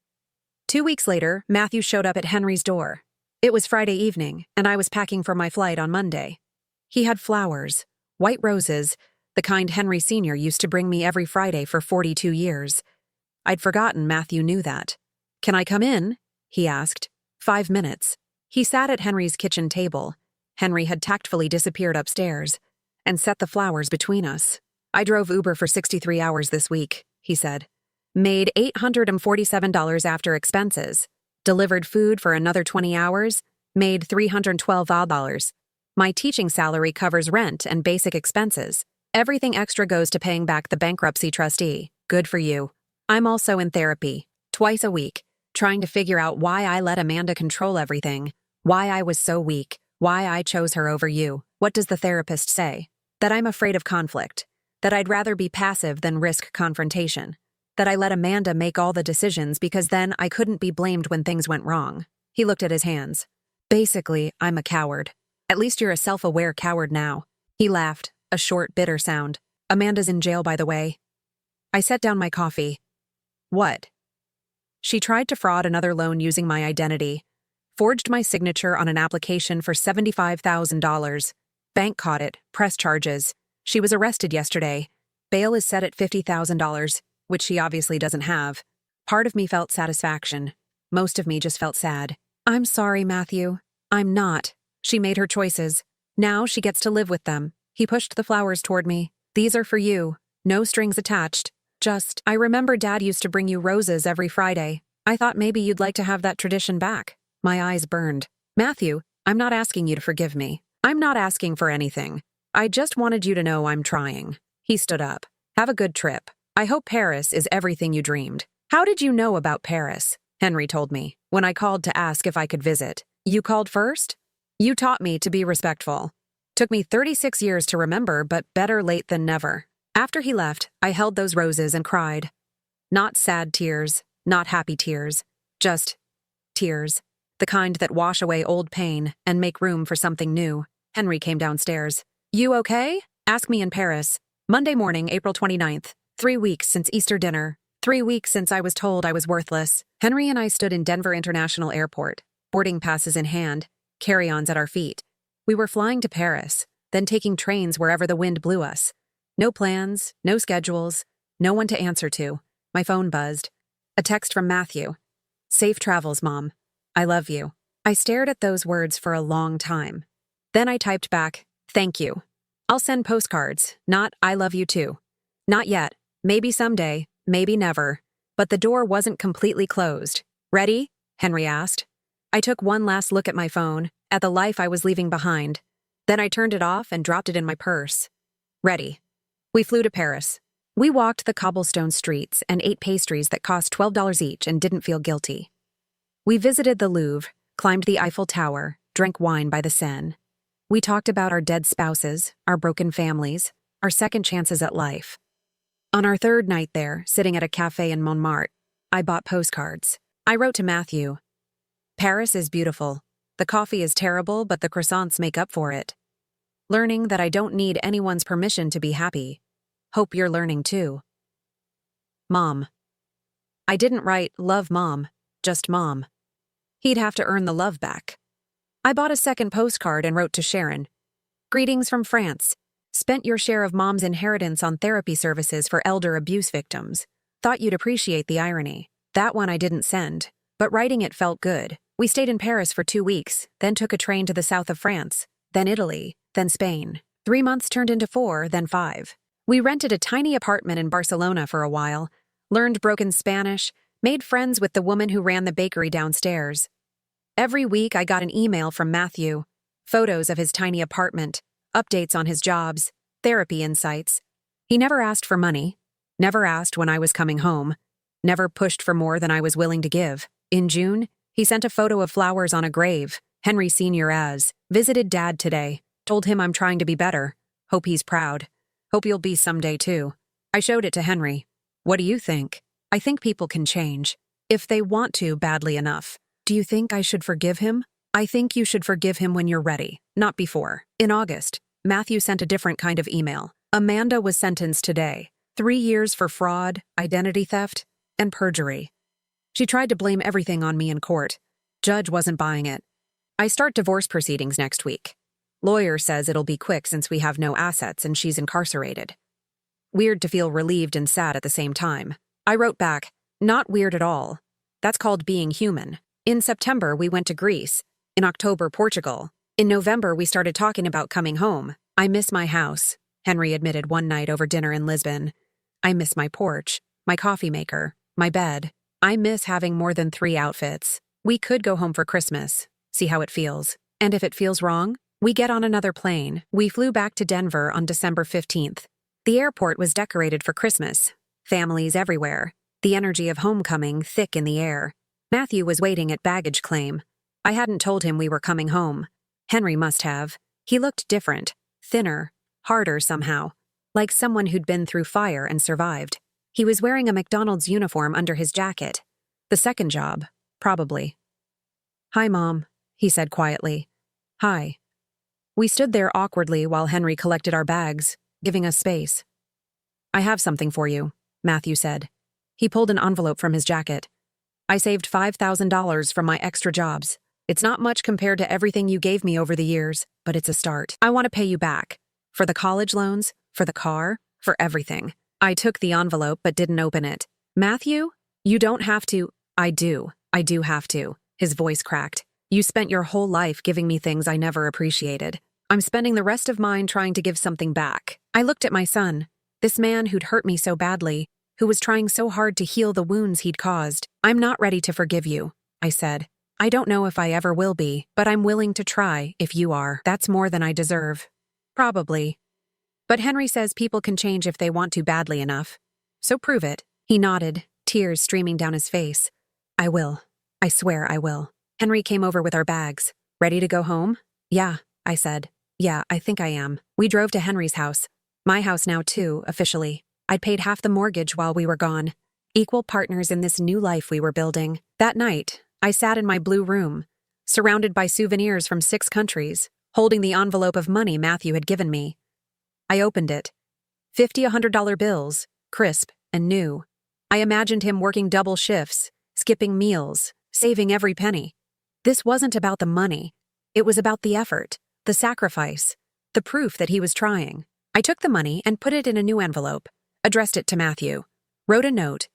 2 weeks later, Matthew showed up at Henry's door. It was Friday evening, and I was packing for my flight on Monday. He had flowers, white roses, the kind Henry Sr. used to bring me every Friday for 42 years. I'd forgotten Matthew knew that. "Can I come in?" he asked. 5 minutes. He sat at Henry's kitchen table. Henry had tactfully disappeared upstairs and set the flowers between us. "I drove Uber for 63 hours this week," he said. "Made $847 after expenses. Delivered food for another 20 hours. Made $312. My teaching salary covers rent and basic expenses. Everything extra goes to paying back the bankruptcy trustee. Good for you. I'm also in therapy, twice a week, trying to figure out why I let Amanda control everything, why I was so weak, why I chose her over you." "What does the therapist say?" "That I'm afraid of conflict, that I'd rather be passive than risk confrontation, that I let Amanda make all the decisions because then I couldn't be blamed when things went wrong." He looked at his hands. "Basically, I'm a coward. At least you're a self-aware coward now." He laughed, a short, bitter sound. "Amanda's in jail, by the way." I set down my coffee. What? She tried to fraud another loan using my identity. Forged my signature on an application for $75,000. Bank caught it, pressed charges. She was arrested yesterday. Bail is set at $50,000, which she obviously doesn't have. Part of me felt satisfaction. Most of me just felt sad. I'm sorry, Matthew. I'm not. She made her choices. Now she gets to live with them. He pushed the flowers toward me. These are for you. No strings attached. I remember Dad used to bring you roses every Friday. I thought maybe you'd like to have that tradition back. My eyes burned. Matthew, I'm not asking you to forgive me. I'm not asking for anything. I just wanted you to know I'm trying. He stood up. Have a good trip. I hope Paris is everything you dreamed. How did you know about Paris? Henry told me, when I called to ask if I could visit. You called first? You taught me to be respectful. Took me 36 years to remember, but better late than never. After he left, I held those roses and cried. Not sad tears, not happy tears, just tears. The kind that wash away old pain and make room for something new. Henry came downstairs. You okay? Ask me in Paris. Monday morning, April 29th. 3 weeks since Easter dinner. 3 weeks since I was told I was worthless. Henry and I stood in Denver International Airport, boarding passes in hand, carry-ons at our feet. We were flying to Paris, then taking trains wherever the wind blew us. No plans, no schedules, no one to answer to. My phone buzzed. A text from Matthew. Safe travels, Mom. I love you. I stared at those words for a long time. Then I typed back, thank you. I'll send postcards, not I love you too. Not yet. Maybe someday, maybe never. But the door wasn't completely closed. Ready? Henry asked. I took one last look at my phone, at the life I was leaving behind. Then I turned it off and dropped it in my purse. Ready. We flew to Paris. We walked the cobblestone streets and ate pastries that cost $12 each and didn't feel guilty. We visited the Louvre, climbed the Eiffel Tower, drank wine by the Seine. We talked about our dead spouses, our broken families, our second chances at life. On our third night there, sitting at a cafe in Montmartre, I bought postcards. I wrote to Matthew. Paris is beautiful. The coffee is terrible, but the croissants make up for it. Learning that I don't need anyone's permission to be happy. Hope you're learning too. Mom. I didn't write, love Mom, just Mom. He'd have to earn the love back. I bought a second postcard and wrote to Sharon. Greetings from France. Spent your share of Mom's inheritance on therapy services for elder abuse victims. Thought you'd appreciate the irony. That one I didn't send, but writing it felt good. We stayed in Paris for 2 weeks, then took a train to the south of France, then Italy, then Spain. 3 months turned into 4, then 5. We rented a tiny apartment in Barcelona for a while, learned broken Spanish, made friends with the woman who ran the bakery downstairs. Every week I got an email from Matthew, photos of his tiny apartment, updates on his jobs, therapy insights. He never asked for money, never asked when I was coming home, never pushed for more than I was willing to give. In June, he sent a photo of flowers on a grave, Henry Sr. as, visited Dad today, told him I'm trying to be better, hope he's proud, hope you'll be someday too. I showed it to Henry. What do you think? I think people can change, if they want to badly enough. Do you think I should forgive him? I think you should forgive him when you're ready, not before. In August, Matthew sent a different kind of email. Amanda was sentenced today. 3 years for fraud, identity theft, and perjury. She tried to blame everything on me in court. Judge wasn't buying it. I start divorce proceedings next week. Lawyer says it'll be quick since we have no assets and she's incarcerated. Weird to feel relieved and sad at the same time. I wrote back, not weird at all. That's called being human. In September, we went to Greece. In October, Portugal. In November, we started talking about coming home. I miss my house, Henry admitted one night over dinner in Lisbon. I miss my porch, my coffee maker, my bed. I miss having more than 3 outfits. We could go home for Christmas, see how it feels. And if it feels wrong, we get on another plane. We flew back to Denver on December 15th. The airport was decorated for Christmas. Families everywhere. The energy of homecoming thick in the air. Matthew was waiting at baggage claim. I hadn't told him we were coming home. Henry must have. He looked different, thinner, harder somehow, like someone who'd been through fire and survived. He was wearing a McDonald's uniform under his jacket. The second job, probably. Hi, Mom, he said quietly. Hi. We stood there awkwardly while Henry collected our bags, giving us space. I have something for you. Matthew said. He pulled an envelope from his jacket. I saved $5,000 from my extra jobs. It's not much compared to everything you gave me over the years, but it's a start. I want to pay you back. For the college loans, for the car, for everything. I took the envelope but didn't open it. Matthew, you don't have to. I do have to. His voice cracked. You spent your whole life giving me things I never appreciated. I'm spending the rest of mine trying to give something back. I looked at my son, this man who'd hurt me so badly, who was trying so hard to heal the wounds he'd caused. I'm not ready to forgive you, I said. I don't know if I ever will be, but I'm willing to try if you are. That's more than I deserve. Probably. But Henry says people can change if they want to badly enough. So prove it. He nodded, tears streaming down his face. I will. I swear I will. Henry came over with our bags. Ready to go home? Yeah, I said. Yeah, I think I am. We drove to Henry's house. My house now too, officially. I'd paid half the mortgage while we were gone. Equal partners in this new life we were building. That night, I sat in my blue room, surrounded by souvenirs from 6 countries, holding the envelope of money Matthew had given me. I opened it. $50 $100 bills, crisp and new. I imagined him working double shifts, skipping meals, saving every penny. This wasn't about the money. It was about the effort, the sacrifice, the proof that he was trying. I took the money and put it in a new envelope, addressed it to Matthew, wrote a note,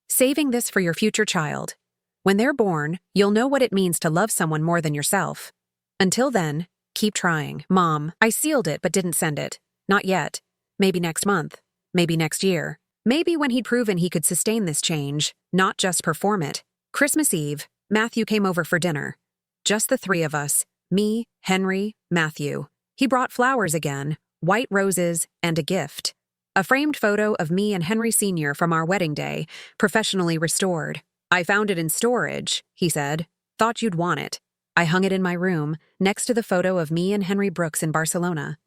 saving this for your future child. When they're born, you'll know what it means to love someone more than yourself. Until then, keep trying. Mom. I sealed it but didn't send it. Not yet. Maybe next month. Maybe next year. Maybe when he'd proven he could sustain this change, not just perform it. Christmas Eve, Matthew came over for dinner. Just the 3 of us. Me, Henry, Matthew. He brought flowers again, white roses, and a gift. A framed photo of me and Henry Sr. from our wedding day, professionally restored. I found it in storage, he said. Thought you'd want it. I hung it in my room, next to the photo of me and Henry Brooks in Barcelona.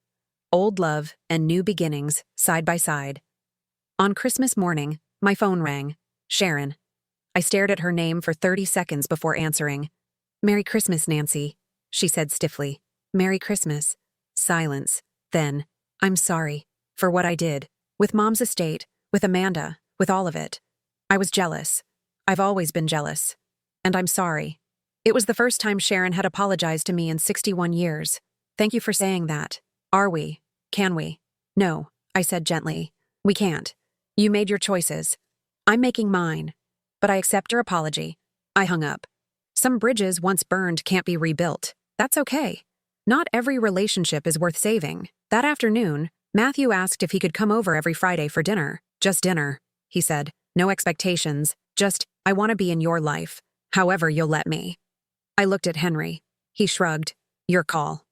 Old love and new beginnings, side by side. On Christmas morning, my phone rang. Sharon. I stared at her name for 30 seconds before answering. Merry Christmas, Nancy, she said stiffly. Merry Christmas. Silence. Then, I'm sorry. For what I did. With Mom's estate, with Amanda, with all of it. I was jealous. I've always been jealous. And I'm sorry. It was the first time Sharon had apologized to me in 61 years. Thank you for saying that. Are we? Can we? No, I said gently. We can't. You made your choices. I'm making mine. But I accept your apology. I hung up. Some bridges once burned can't be rebuilt. That's okay. Not every relationship is worth saving. That afternoon, Matthew asked if he could come over every Friday for dinner. Just dinner, he said. No expectations. Just, I want to be in your life. However you'll let me. I looked at Henry. He shrugged. Your call.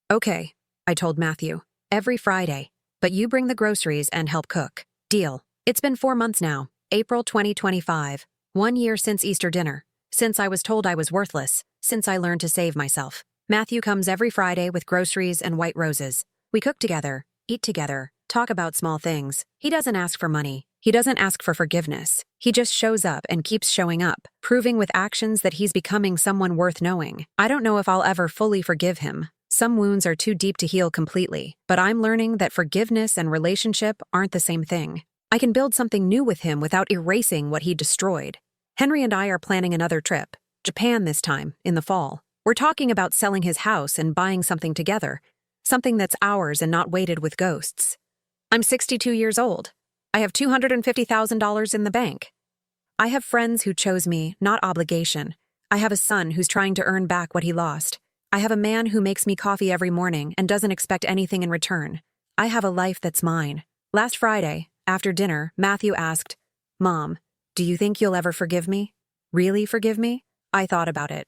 Okay, I told Matthew. Every Friday. But you bring the groceries and help cook. Deal. It's been 4 months now. April 2025. 1 year since Easter dinner. Since I was told I was worthless. Since I learned to save myself. Matthew comes every Friday with groceries and white roses. We cook together, eat together, talk about small things. He doesn't ask for money. He doesn't ask for forgiveness. He just shows up and keeps showing up, proving with actions that he's becoming someone worth knowing. I don't know if I'll ever fully forgive him. Some wounds are too deep to heal completely, but I'm learning that forgiveness and relationship aren't the same thing. I can build something new with him without erasing what he destroyed. Henry and I are planning another trip. Japan this time, in the fall. We're talking about selling his house and buying something together. Something that's ours and not weighted with ghosts. I'm 62 years old. I have $250,000 in the bank. I have friends who chose me, not obligation. I have a son who's trying to earn back what he lost. I have a man who makes me coffee every morning and doesn't expect anything in return. I have a life that's mine. Last Friday, after dinner, Matthew asked, Mom, do you think you'll ever forgive me? Really forgive me? I thought about it.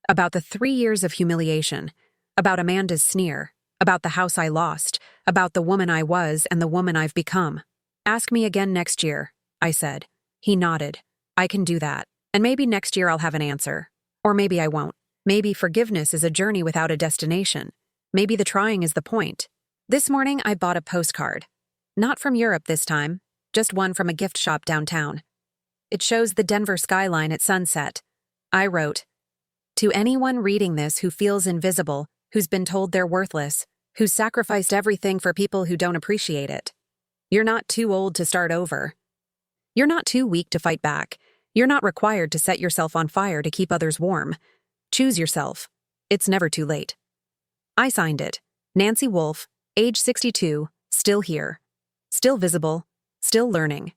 About the 3 years of humiliation. About Amanda's sneer. About the house I lost. About the woman I was and the woman I've become. Ask me again next year, I said. He nodded. I can do that. And maybe next year I'll have an answer. Or maybe I won't. Maybe forgiveness is a journey without a destination. Maybe the trying is the point. This morning I bought a postcard. Not from Europe this time. Just one from a gift shop downtown. It shows the Denver skyline at sunset. I wrote, to anyone reading this who feels invisible, who's been told they're worthless, who's sacrificed everything for people who don't appreciate it. You're not too old to start over. You're not too weak to fight back. You're not required to set yourself on fire to keep others warm. Choose yourself. It's never too late. I signed it. Nancy Wolfe, age 62, still here. Still visible. Still learning.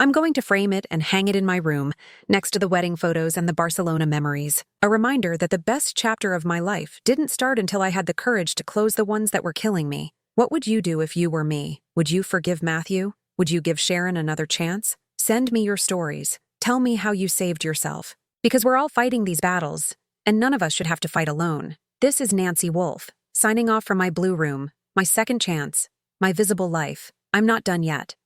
I'm going to frame it and hang it in my room, next to the wedding photos and the Barcelona memories. A reminder that the best chapter of my life didn't start until I had the courage to close the ones that were killing me. What would you do if you were me? Would you forgive Matthew? Would you give Sharon another chance? Send me your stories. Tell me how you saved yourself. Because we're all fighting these battles, and none of us should have to fight alone. This is Nancy Wolfe, signing off from my blue room, my second chance, my visible life. I'm not done yet.